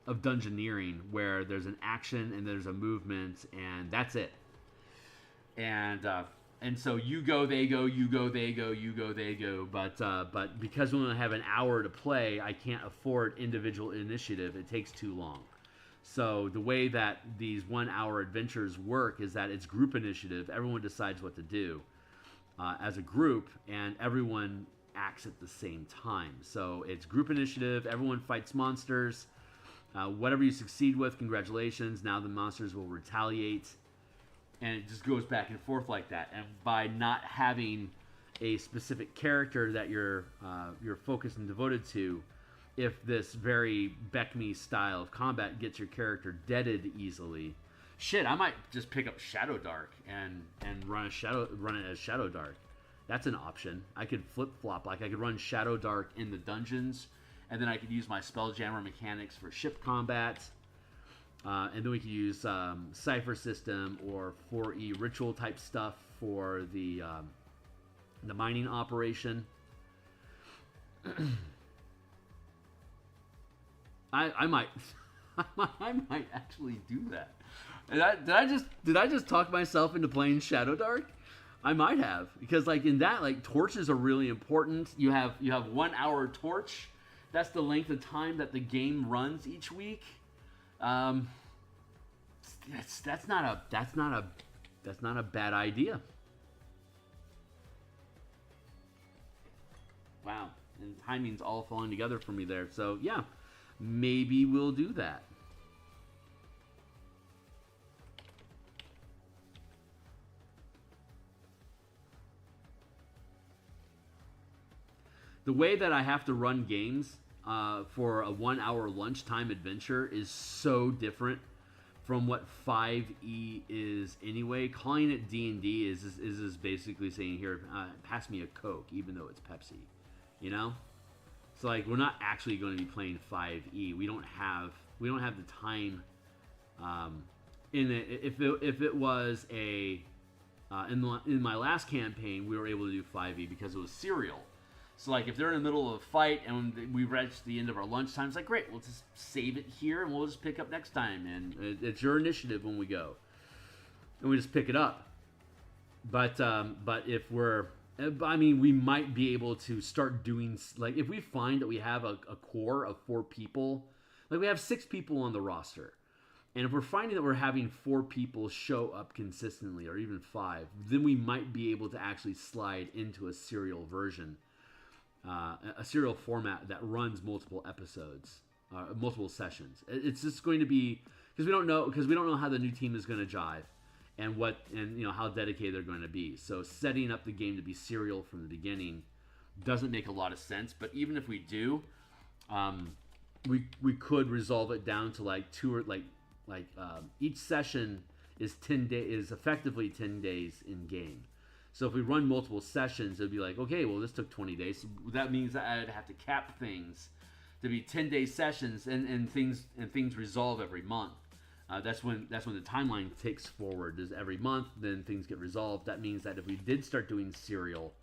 dungeoneering, where there's an action and there's a movement, and that's it. And so you go, they go, you go, they go, you go, they go. But because we only have an hour to play, I can't afford individual initiative. It takes too long. So the way that these 1 hour adventures work is that it's group initiative. Everyone decides what to do as a group, and everyone acts at the same time. So it's group initiative. Everyone fights monsters. Whatever you succeed with, congratulations. Now the monsters will retaliate. And it just goes back and forth like that. And by not having a specific character that you're focused and devoted to, if this very BECME style of combat gets your character deaded easily, shit, I might just pick up Shadow Dark and run it as Shadow Dark. That's an option. I could flip flop. Like I could run Shadow Dark in the dungeons, and then I could use my Spelljammer mechanics for ship combat. And then we could use Cipher System or 4E ritual type stuff for the mining operation. I might I might actually do that. Did I just talk myself into playing Shadow Dark? I might have, because like in that, like torches are really important. You have 1 hour torch. That's the length of time that the game runs each week. That's not a bad idea. Wow, and timing's all falling together for me there. So yeah, maybe we'll do that. The way that I have to run games for a 1 hour lunchtime adventure is so different from what 5e is anyway. Calling it D&D is basically saying, here, pass me a Coke, even though it's Pepsi, you know? So like, we're not actually going to be playing 5e. We don't have the time in it. If it was a in my last campaign, we were able to do 5e because it was serial. So like, if they're in the middle of a fight and we reach the end of our lunchtime, it's like, great, we'll just save it here and we'll just pick up next time. And it's your initiative when we go, and we just pick it up. But if we might be able to start doing, like, if we find that we have a core of 4 people, like we have 6 people on the roster, and if we're finding that we're having 4 people show up consistently, or even 5, then we might be able to actually slide into a serial version. A serial format that runs multiple episodes, multiple sessions. It's just going to be, because we don't know how the new team is going to jive, and how dedicated they're going to be. So setting up the game to be serial from the beginning doesn't make a lot of sense. But even if we do, we could resolve it down to like 2 or each session is effectively 10 days in game. So if we run multiple sessions, it'd be like, okay, well, this took 20 days. So that means that I'd have to cap things to be 10-day sessions, and things resolve every month. That's when the timeline takes forward. Is every month, then things get resolved. That means that if we did start doing serial,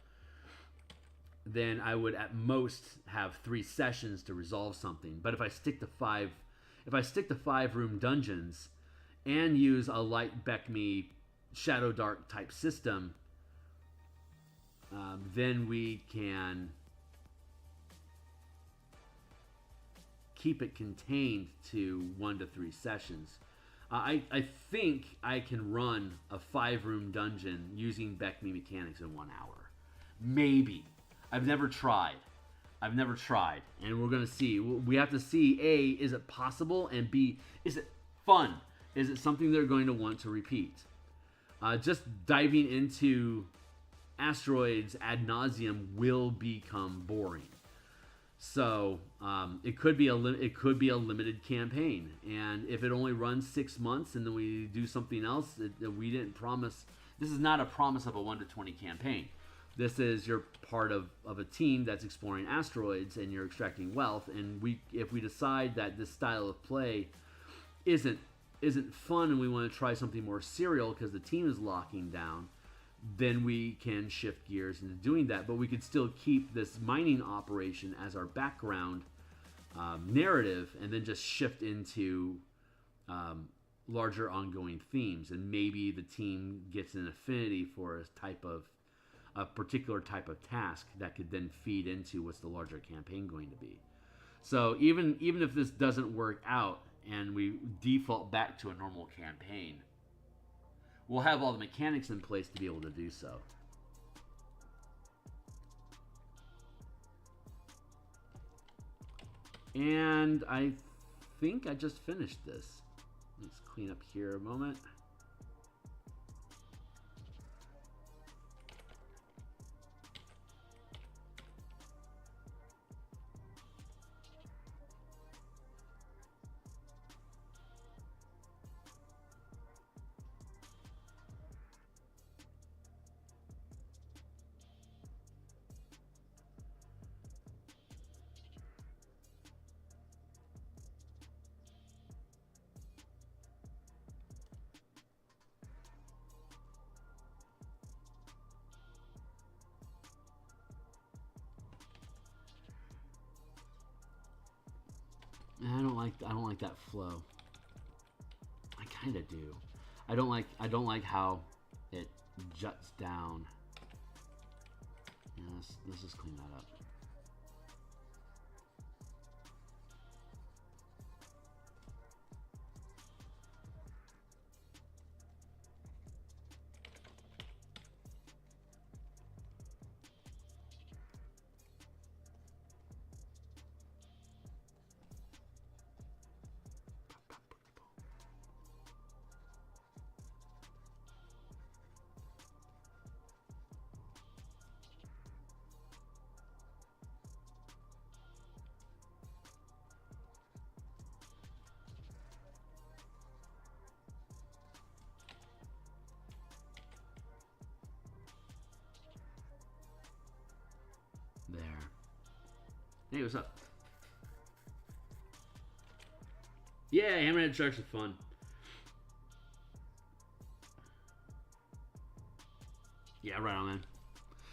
then I would at most have 3 sessions to resolve something. But if I stick to 5-room dungeons and use a light Beckme Shadow Dark type system, then we can keep it contained to 1 to 3 sessions. I think I can run a 5-room dungeon using Beckme mechanics in 1 hour. Maybe. I've never tried. And we're going to see. We have to see, A, is it possible? And B, is it fun? Is it something they're going to want to repeat? Just diving into asteroids ad nauseum will become boring. So it could be a limited campaign, and if it only runs 6 months and then we do something else, we didn't promise. This is not a promise of a 1 to 20 campaign. This is, you're part of a team that's exploring asteroids and you're extracting wealth. And if we decide that this style of play isn't fun and we want to try something more serial because the team is locking down, then we can shift gears into doing that. But we could still keep this mining operation as our background narrative, and then just shift into larger ongoing themes. And maybe the team gets an affinity for a particular type of task that could then feed into what's the larger campaign going to be. So even if this doesn't work out and we default back to a normal campaign, we'll have all the mechanics in place to be able to do so. And I think I just finished this. Let's clean up here a moment. I don't like that flow. I kind of do. I don't like how it juts down. Yeah, let's just clean that up. There. Hey, what's up? Yeah, Hammerhead Sharks are fun. Yeah, right on, man.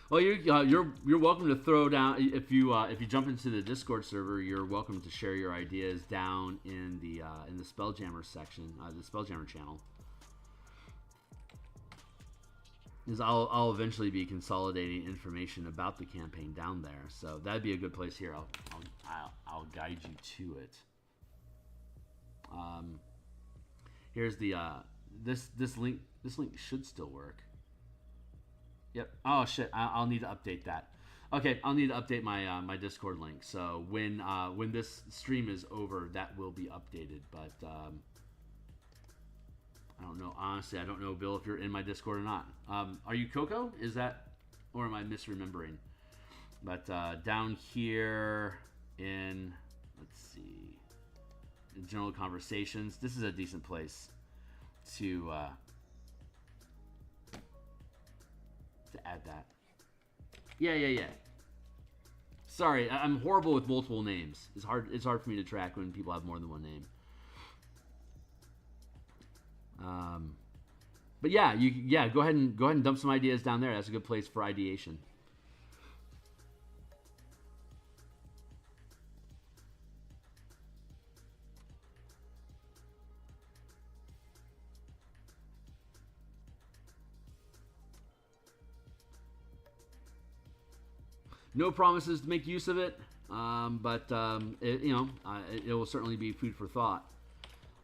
Well, you're welcome to throw down if you jump into the Discord server. You're welcome to share your ideas down in the Spelljammer section, the Spelljammer channel. Because I'll eventually be consolidating information about the campaign down there, so that'd be a good place here. I'll guide you to it. Here's the this link should still work. Yep. Oh shit! I'll need to update that. Okay, I'll need to update my my Discord link. So when this stream is over, that will be updated. But I don't know. Honestly, I don't know, Bill, if you're in my Discord or not. Are you Coco? Is that, or am I misremembering? But down here in, let's see, in general conversations, this is a decent place to add that. Yeah. Sorry, I'm horrible with multiple names. It's hard for me to track when people have more than one name. But yeah, go ahead and dump some ideas down there. That's a good place for ideation. No promises to make use of it, but it will certainly be food for thought.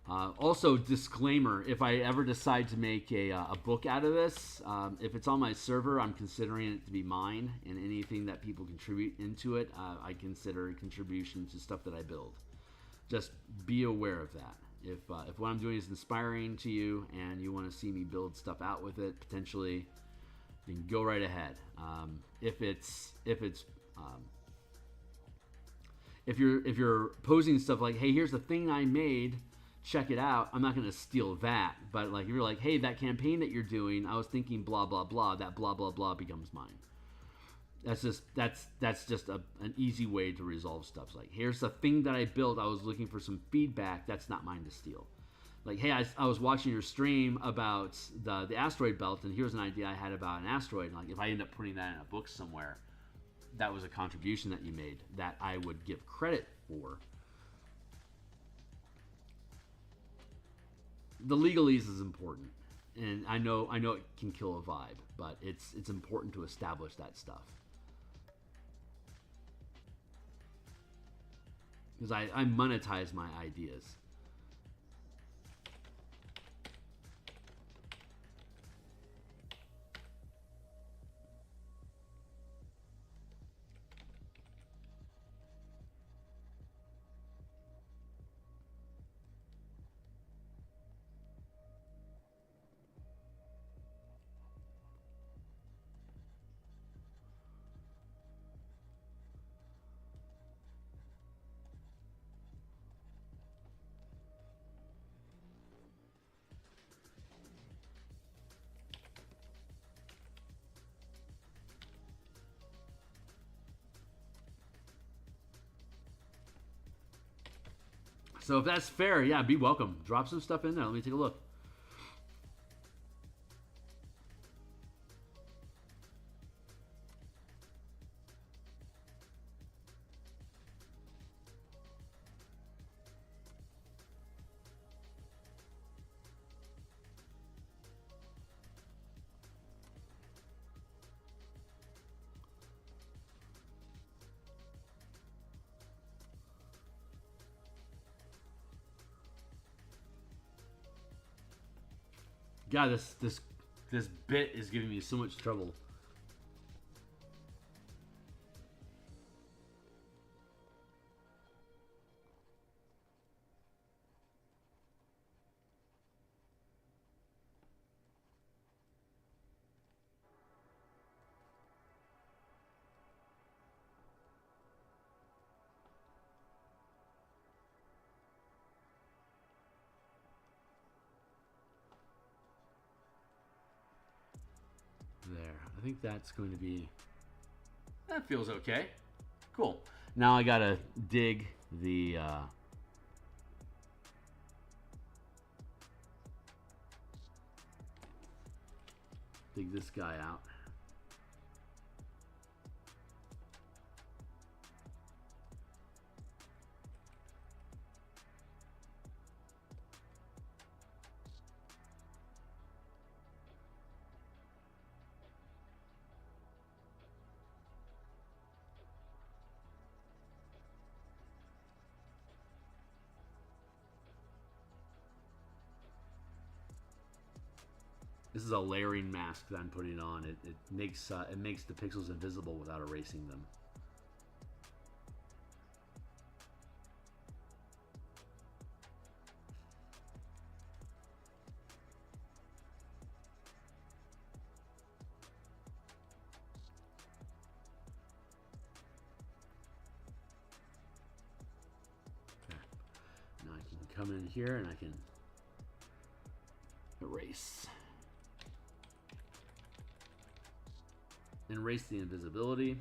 Also, disclaimer, if I ever decide to make a book out of this, if it's on my server, I'm considering it to be mine, and anything that people contribute into it, I consider a contribution to stuff that I build. Just be aware of that. If what I'm doing is inspiring to you and you want to see me build stuff out with it, potentially, then go right ahead. If you're posing stuff like, hey, here's the thing I made, check it out, I'm not going to steal that. But like, if you're like, hey, that campaign that you're doing, I was thinking blah blah blah, that blah blah blah becomes mine. That's just an easy way to resolve stuff. It's like, here's the thing that I built, I was looking for some feedback, that's not mine to steal. Like, hey, I was watching your stream about the asteroid belt, and here's an idea I had about an asteroid. And like, if I end up putting that in a book somewhere, that was a contribution that you made that I would give credit for. The legalese is important, and I know it can kill a vibe, but it's important to establish that stuff. Because I monetize my ideas. So if that's fair, yeah, be welcome. Drop some stuff in there. Let me take a look. God, this bit is giving me so much trouble. There. I think that's going to be... That feels okay. Cool. Now I gotta dig the... dig this guy out. This is a layering mask that I'm putting on. It makes the pixels invisible without erasing them. Okay. Now I can come in here and I can erase. Erase the invisibility.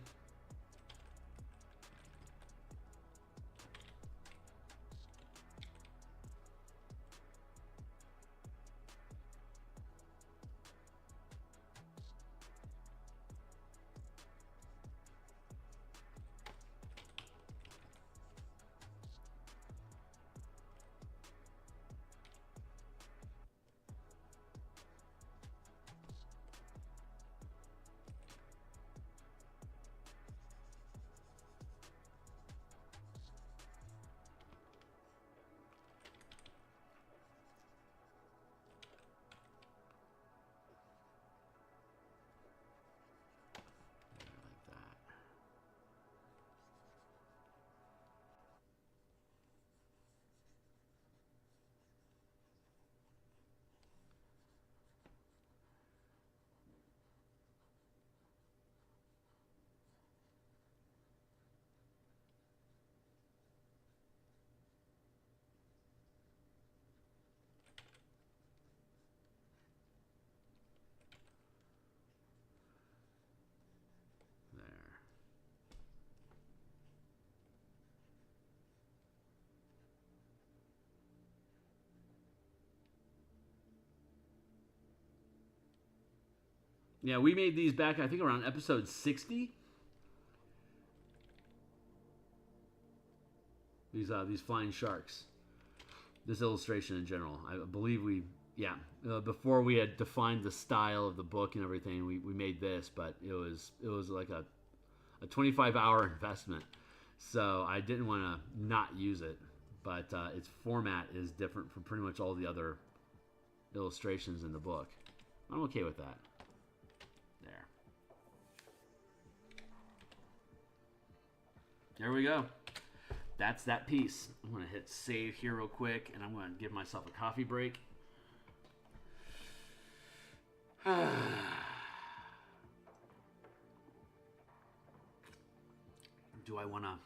Yeah, we made these back, I think, around episode 60. These flying sharks. This illustration in general. I believe before we had defined the style of the book and everything, we made this, but it was like a 25-hour investment. So I didn't want to not use it, but its format is different from pretty much all the other illustrations in the book. I'm okay with that. There we go. That's that piece. I'm going to hit save here real quick, and I'm going to give myself a coffee break. Do I want to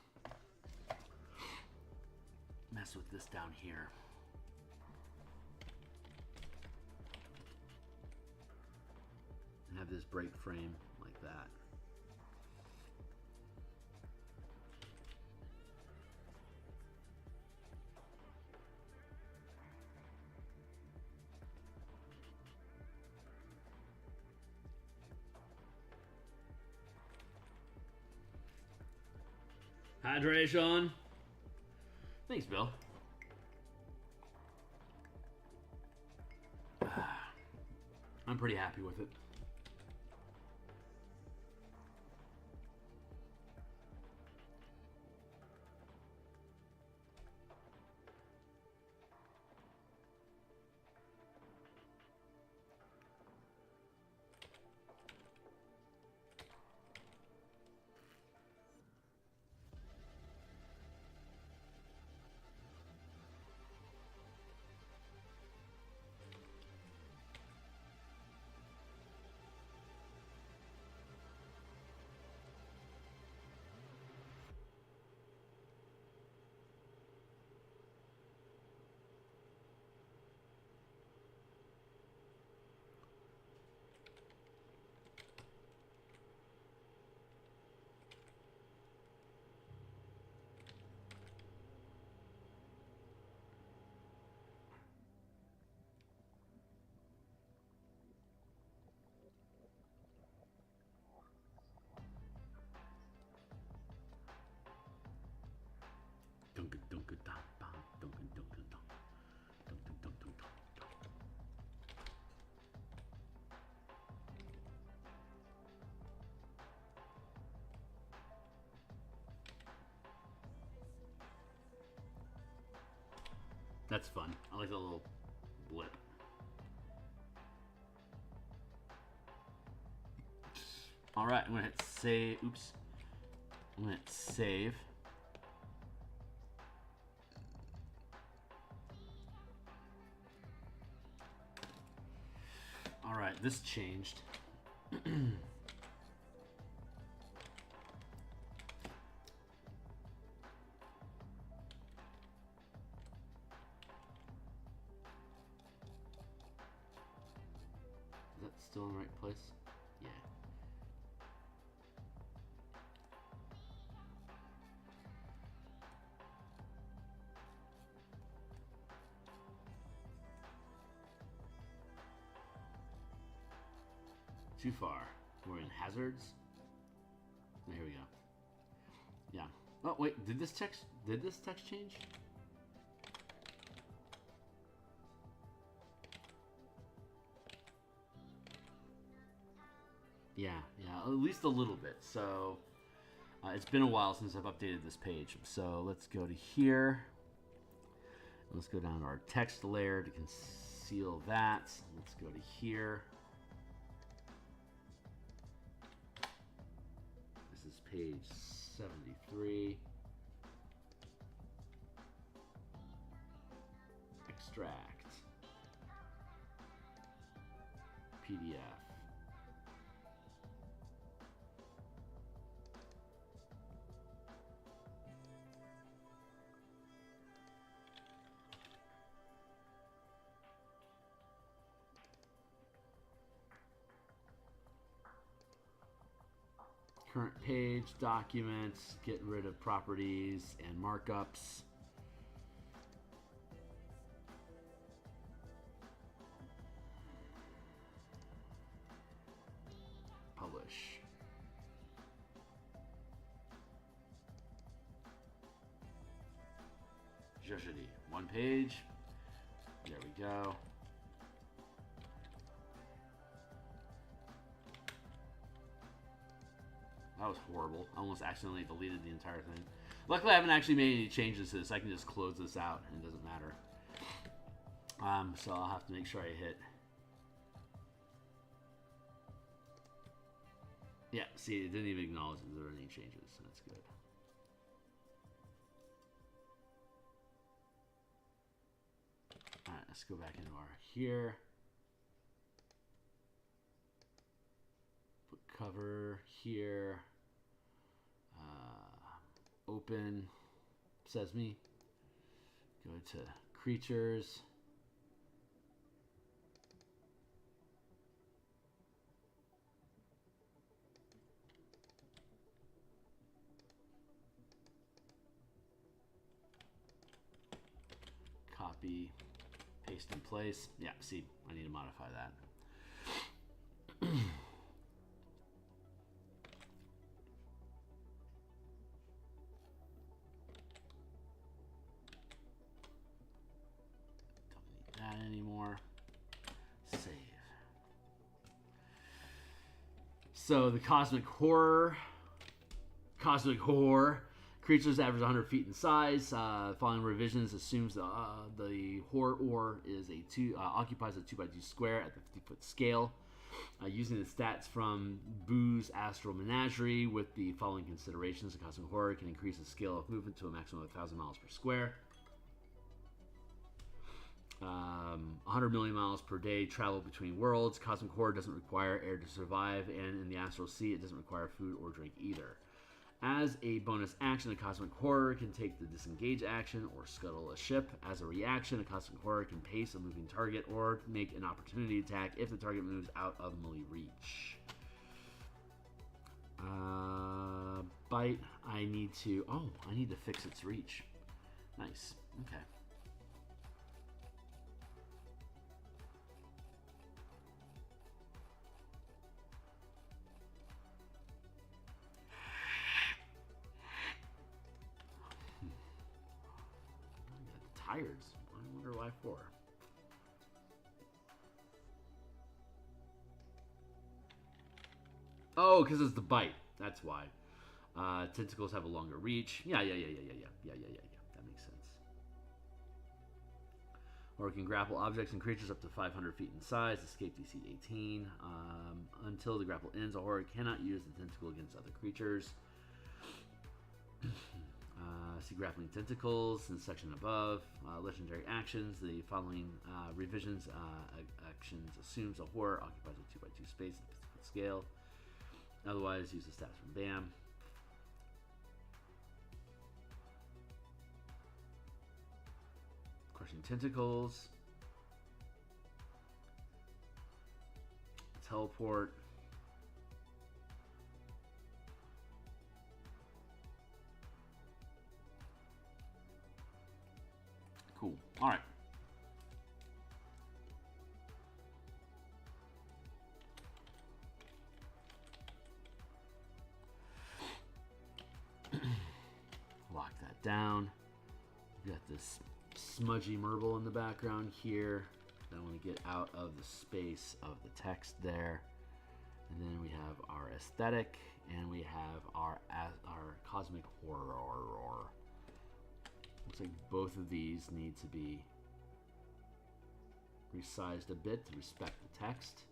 mess with this down here? And have this break frame like that. Hydration. Thanks, Bill. I'm pretty happy with it. That's fun. I like the little blip. All right, I'm gonna hit save. Oops. I'm gonna hit save. All right, this changed. Is that still in the right place? Yeah. Too far. We're in hazards. Here we go. Yeah. Oh wait, did this text change? Yeah, at least a little bit. So it's been a while since I've updated this page. So let's go to here. Let's go down to our text layer to conceal that. Let's go to here. This is page 73. Extract. PDF. Current page, documents, get rid of properties and markups. Publish. Jeopardy. One page. There we go. That was horrible. I almost accidentally deleted the entire thing. Luckily, I haven't actually made any changes to this. I can just close this out, and it doesn't matter. So I'll have to make sure I hit. Yeah, see, it didn't even acknowledge that there were any changes. That's good. All right, let's go back into our here. Put cover here. Open. Says me. Go to creatures. Copy, paste in place. Yeah, see, I need to modify that. Don't need that anymore. Save. So the Cosmic Horror. Creatures average 100 feet in size. Following revisions assumes the horror ore is occupies a 2x2 square at the 50-foot scale. Using the stats from Boo's Astral Menagerie with the following considerations, the Cosmic Horror can increase the scale of movement to a maximum of 1,000 miles per square. 100 million miles per day travel between worlds. Cosmic Horror doesn't require air to survive, and in the Astral Sea, it doesn't require food or drink either. As a bonus action, a Cosmic Horror can take the disengage action or scuttle a ship. As a reaction, a Cosmic Horror can pace a moving target or make an opportunity attack if the target moves out of melee reach. Bite, I need to fix its reach. Nice, okay. Tired. I wonder why for. Oh, because it's the bite. That's why. Tentacles have a longer reach. Yeah. That makes sense. Horror can grapple objects and creatures up to 500 feet in size. Escape DC 18. Until the grapple ends, a horror cannot use the tentacle against other creatures. See grappling tentacles in the section above. Legendary actions. The following revisions actions assumes a horror occupies a 2x2 space at the physical scale. Otherwise, use the stats from BAM. Crushing tentacles. Teleport. Cool. All right. Lock that down. We got this smudgy marble in the background here. I want to get out of the space of the text there. And then we have our aesthetic, and we have our cosmic horror. Looks like both of these need to be resized a bit to respect the text.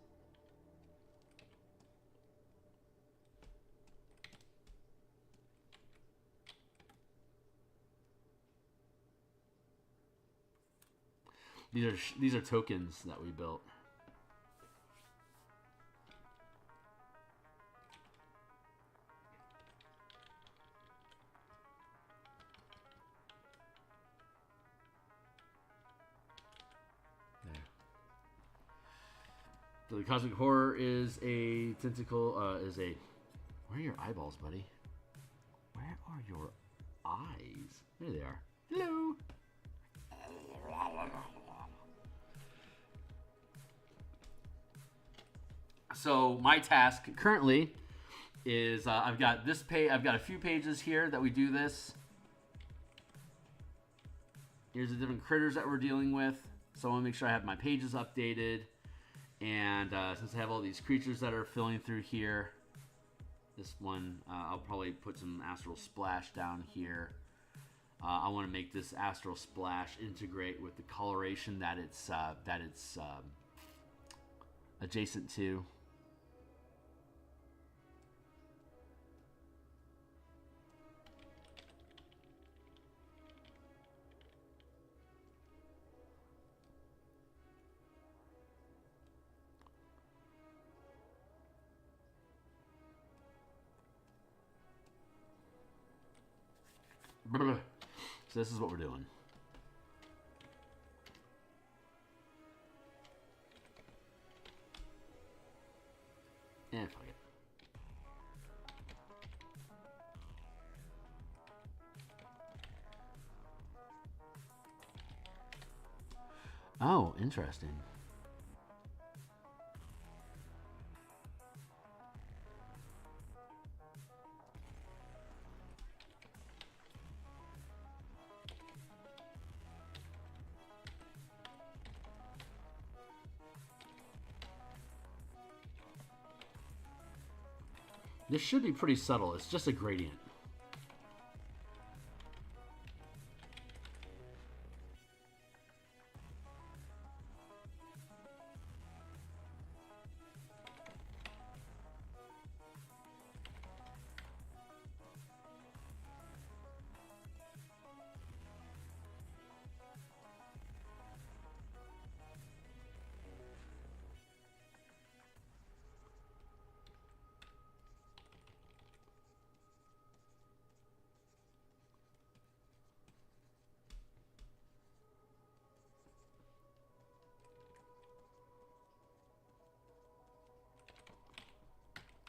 These are tokens that we built. There. So the cosmic horror is a tentacle. Where are your eyeballs, buddy? Where are your eyes? There they are. Hello. So my task currently is I've got this page. I've got a few pages here that we do this. Here's the different critters that we're dealing with. So I want to make sure I have my pages updated. And since I have all these creatures that are filling through here, this one I'll probably put some astral splash down here. I want to make this astral splash integrate with the coloration that it's adjacent to. So this is what we're doing. Yeah, fuck it. Oh, interesting. This should be pretty subtle. It's just a gradient.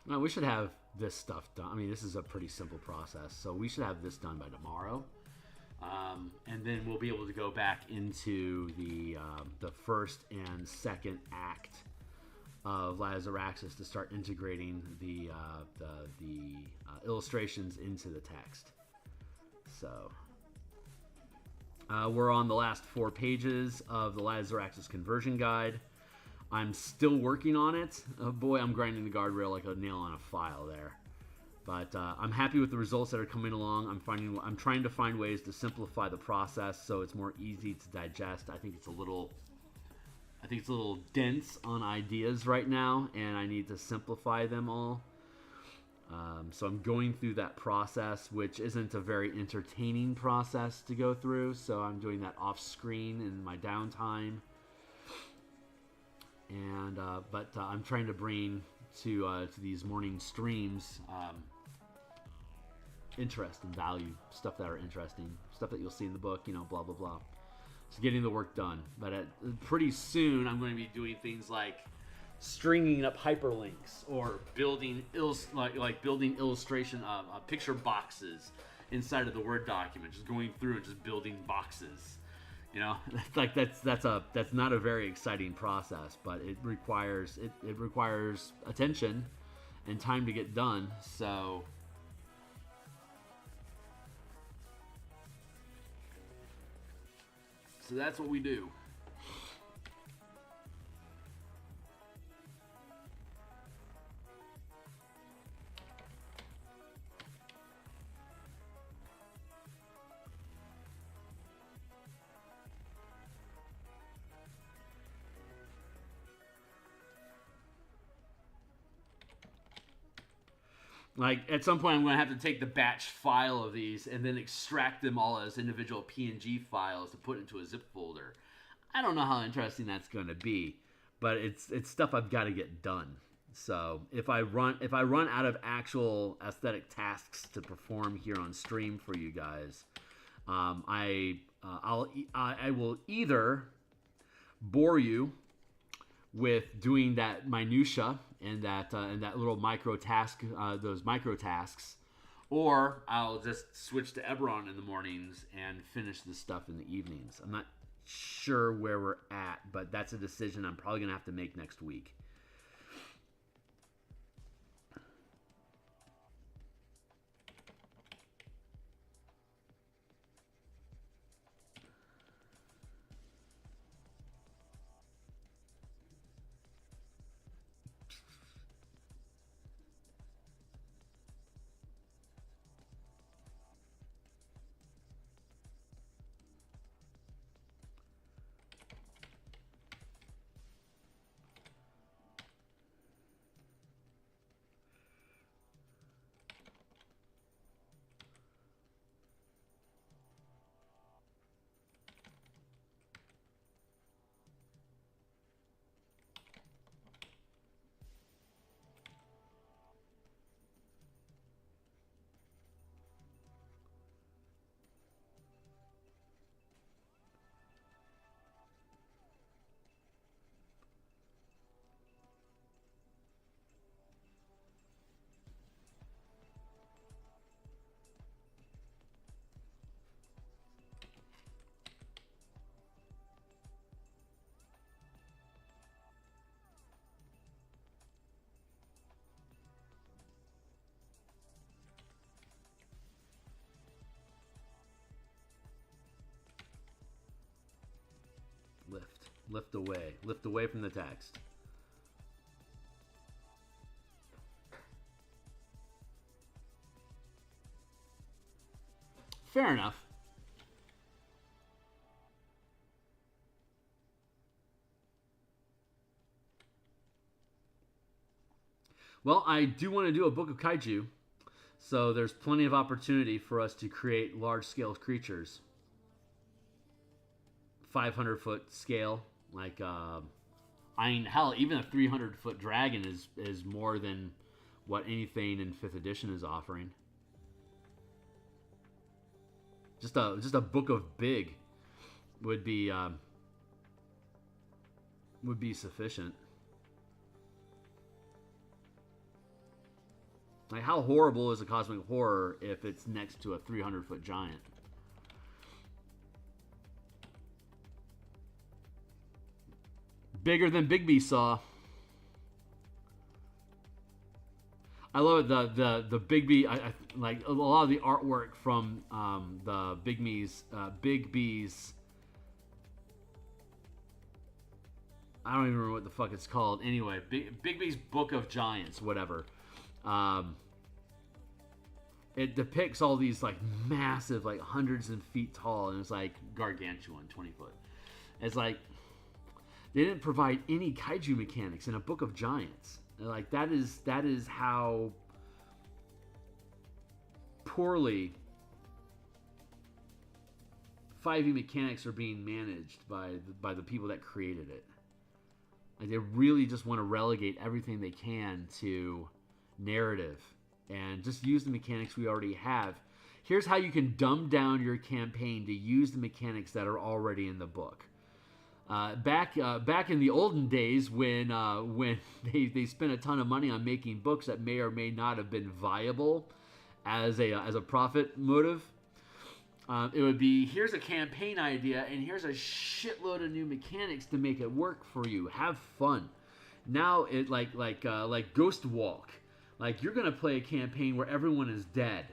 Well, we should have this stuff done. I mean, this is a pretty simple process, so we should have this done by tomorrow, and then we'll be able to go back into the first and second act of Lazaraxis to start integrating the illustrations into the text. So we're on the last 4 pages of the Lazaraxis conversion guide. I'm still working on it. Oh boy, I'm grinding the guardrail like a nail on a file there. But I'm happy with the results that are coming along. I'm trying to find ways to simplify the process so it's more easy to digest. I think it's a little dense on ideas right now, and I need to simplify them all. So I'm going through that process, which isn't a very entertaining process to go through. So I'm doing that off screen in my downtime. And but I'm trying to bring to these morning streams interest and value, stuff that are interesting, stuff that you'll see in the book, blah blah blah. So getting the work done. But pretty soon I'm going to be doing things like stringing up hyperlinks or building building illustration picture boxes inside of the Word document, just going through and just building boxes. That's not a very exciting process, but it requires attention and time to get done. So that's what we do. Like, at some point, I'm going to have to take the batch file of these and then extract them all as individual PNG files to put into a zip folder. I don't know how interesting that's going to be, but it's stuff I've got to get done. So if I run out of actual aesthetic tasks to perform here on stream for you guys, I will either bore you with doing that minutia and that little those micro tasks, or I'll just switch to Eberron in the mornings and finish the stuff in the evenings. I'm not sure where we're at, but that's a decision I'm probably gonna have to make next week. Lift away from the text. Fair enough. Well, I do want to do a book of kaiju, so there's plenty of opportunity for us to create large-scale creatures. 500-foot scale, like hell, even a 300-foot dragon is more than what anything in 5th edition is offering. Just a book of big would be sufficient. Like, how horrible is a cosmic horror if it's next to a 300-foot giant? Bigger than Bigby saw. I love it. The Bigby. I like a lot of the artwork from the Bigby's. I don't even remember what the fuck it's called. Anyway, Bigby's Book of Giants, whatever. it depicts all these like massive, like hundreds of feet tall, and it's like gargantuan, 20 foot. It's like they didn't provide any kaiju mechanics in a book of giants. Like that is how poorly 5e mechanics are being managed by the people that created it. Like they really just want to relegate everything they can to narrative and just use the mechanics we already have. Here's how you can dumb down your campaign to use the mechanics that are already in the book. Back in the olden days when they spent a ton of money on making books that may or may not have been viable as a profit motive, it would be, here's a campaign idea and here's a shitload of new mechanics to make it work for you. Have fun. Now it like Ghost Walk. Like you're gonna play a campaign where everyone is dead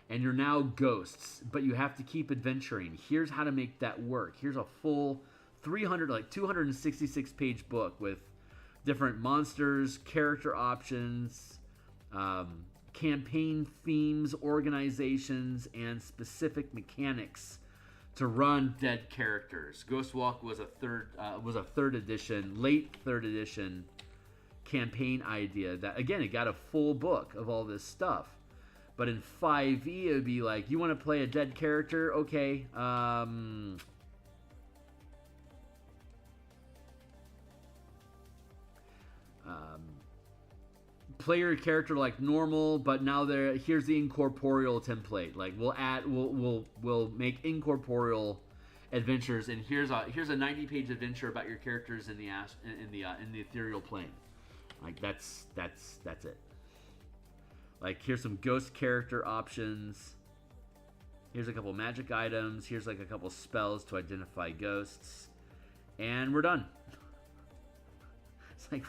and you're now ghosts, but you have to keep adventuring. Here's how to make that work. Here's a full 266 page book with different monsters, character options, campaign themes, organizations, and specific mechanics to run dead characters. Ghostwalk was a third edition, late third edition campaign idea that, again, it got a full book of all this stuff. But in 5e, it would be like, you want to play a dead character? Okay. Play your character like normal, but now here's the incorporeal template. Like we'll make incorporeal adventures, and here's a 90-page adventure about your characters in the ethereal plane. Like that's it. Like here's some ghost character options. Here's a couple magic items. Here's like a couple spells to identify ghosts, and we're done. It's like,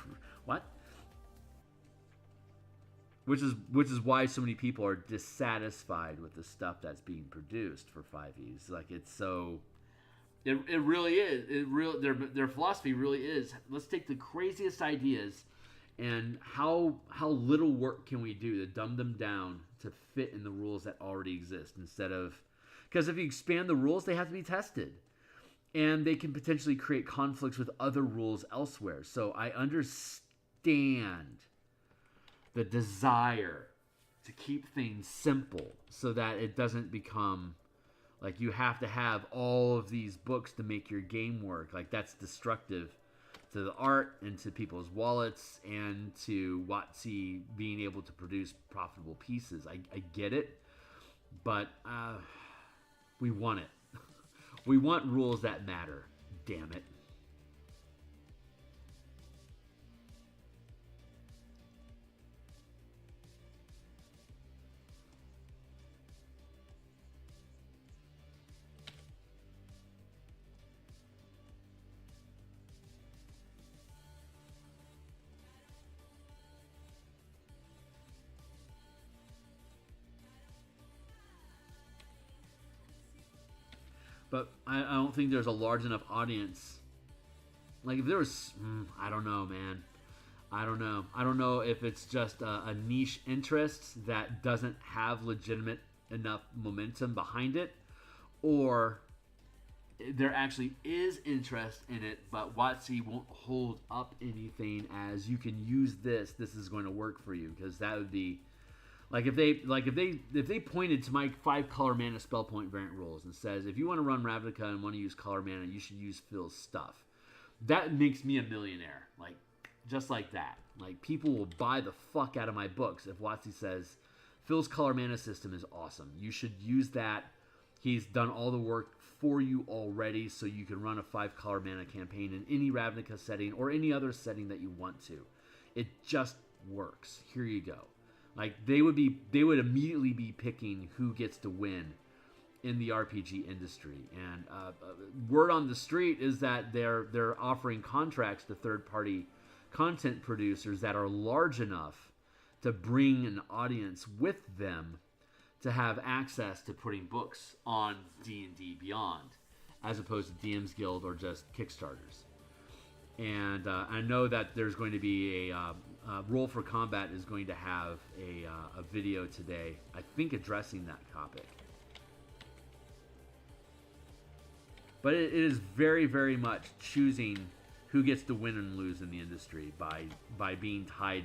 what? Which is why so many people are dissatisfied with the stuff that's being produced for 5e. Like it's so, it really is. Their philosophy really is, let's take the craziest ideas and how little work can we do to dumb them down to fit in the rules that already exist, instead of, because if you expand the rules, they have to be tested. And they can potentially create conflicts with other rules elsewhere. So I understand the desire to keep things simple so that it doesn't become like you have to have all of these books to make your game work. Like that's destructive to the art and to people's wallets and to WotC being able to produce profitable pieces. I get it, but we want it. We want rules that matter. Damn it. But I don't think there's a large enough audience. Like if there was, I don't know, man. I don't know. I don't know if it's just a niche interest that doesn't have legitimate enough momentum behind it, or there actually is interest in it, but WotC won't hold up anything as you can use this. This is going to work for you, because that would be. Like if they pointed to my 5-color mana spell point variant rules and says, if you want to run Ravnica and want to use color mana, you should use Phil's stuff. That makes me a millionaire. Like just like that. Like people will buy the fuck out of my books if WotC says Phil's color mana system is awesome. You should use that. He's done all the work for you already, so you can run a 5-color mana campaign in any Ravnica setting or any other setting that you want to. It just works. Here you go. Like they would immediately be picking who gets to win in the RPG industry. And word on the street is that they're offering contracts to third-party content producers that are large enough to bring an audience with them to have access to putting books on D&D Beyond, as opposed to DMsGuild or just Kickstarters. And I know that there's going to be Roll for Combat is going to have a video today, I think, addressing that topic. But it is very, very much choosing who gets to win and lose in the industry by being tied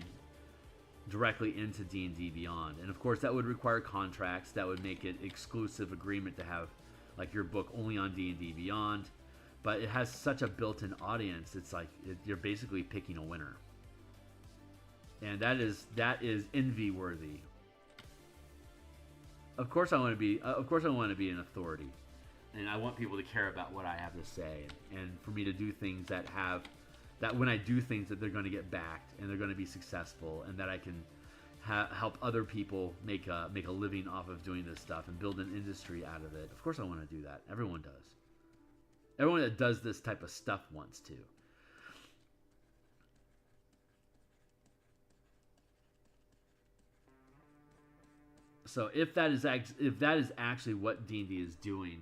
directly into D&D Beyond. And of course, that would require contracts. That would make it exclusive agreement to have like your book only on D&D Beyond. But it has such a built-in audience. It's like you're basically picking a winner. And that is envy worthy. Of course I want to be an authority. And I want people to care about what I have to say, and for me to do things that when I do things that they're going to get backed and they're going to be successful, and that I can help other people make a living off of doing this stuff and build an industry out of it. Of course I want to do that. Everyone does. Everyone that does this type of stuff wants to. So if that is actually what D&D is doing,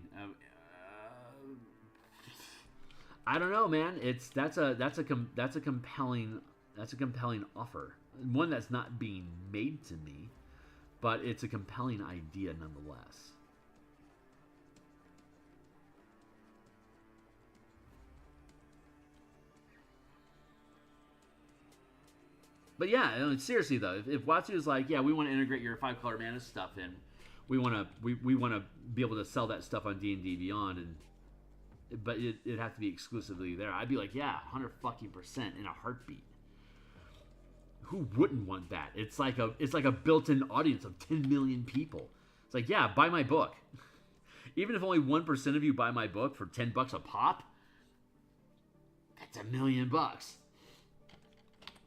I don't know, man. That's a compelling offer. One that's not being made to me, but it's a compelling idea nonetheless. But yeah, seriously though, if Watsu is like, yeah, we want to integrate your 5-color mana stuff in, we want to be able to sell that stuff on D&D Beyond, but it'd have to be exclusively there. I'd be like, yeah, 100% in a heartbeat. Who wouldn't want that? It's like a built-in audience of 10 million people. It's like, yeah, buy my book. Even if only 1% of you buy my book for $10 a pop, that's $1 million.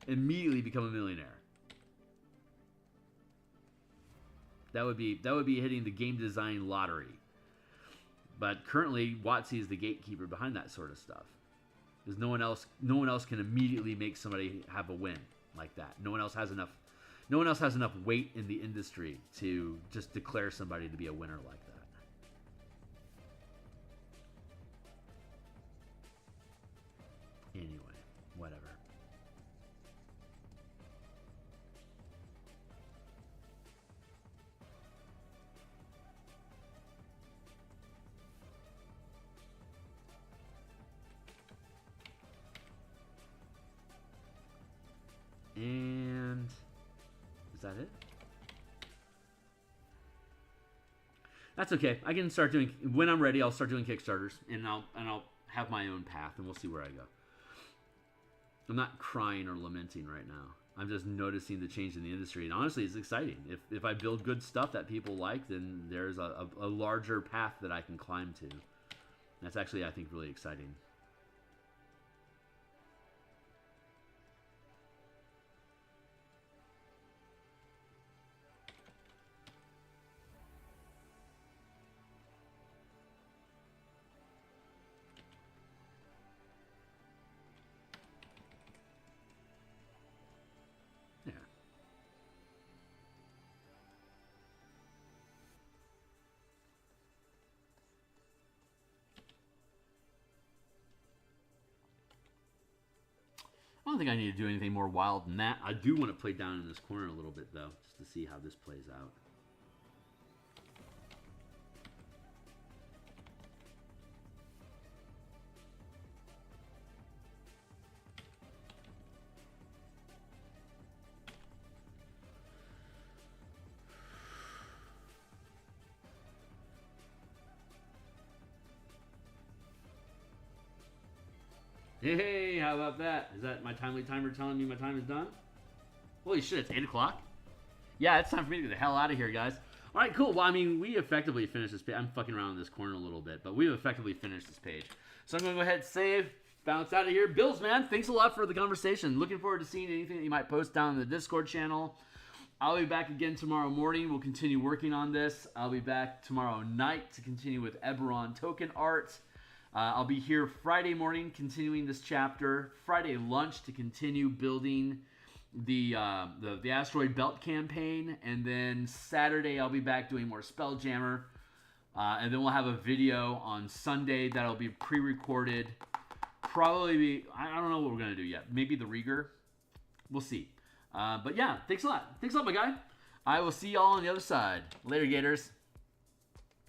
Immediately become a millionaire. That would be hitting the game design lottery. But currently, WotC is the gatekeeper behind that sort of stuff. Because no one else can immediately make somebody have a win like that. No one else has enough weight in the industry to just declare somebody to be a winner like that. Anyway, whatever. And is that it? That's okay. I can start doing, when I'm ready, I'll start doing Kickstarters, and I'll have my own path, and we'll see where I go. I'm not crying or lamenting right now. I'm just noticing the change in the industry, and honestly, it's exciting. If I build good stuff that people like, then there's a larger path that I can climb to. That's actually, I think, really exciting. I don't think I need to do anything more wild than that. I do want to play down in this corner a little bit, though, just to see how this plays out. Hey, how about that? Is that my timely timer telling me my time is done? Holy shit, it's 8 o'clock? Yeah, it's time for me to get the hell out of here, guys. All right, cool. Well, I mean, we effectively finished this page. I'm fucking around in this corner a little bit, but we've effectively finished this page. So I'm going to go ahead and save, bounce out of here. Bills, man, thanks a lot for the conversation. Looking forward to seeing anything that you might post down in the Discord channel. I'll be back again tomorrow morning. We'll continue working on this. I'll be back tomorrow night to continue with Eberron token art. I'll be here Friday morning continuing this chapter. Friday lunch to continue building the Asteroid Belt campaign. And then Saturday I'll be back doing more Spelljammer. And then we'll have a video on Sunday that'll be pre-recorded. Probably be, I don't know what we're going to do yet. Maybe the Rieger. We'll see. But yeah, thanks a lot. Thanks a lot, my guy. I will see y'all on the other side. Later, Gators.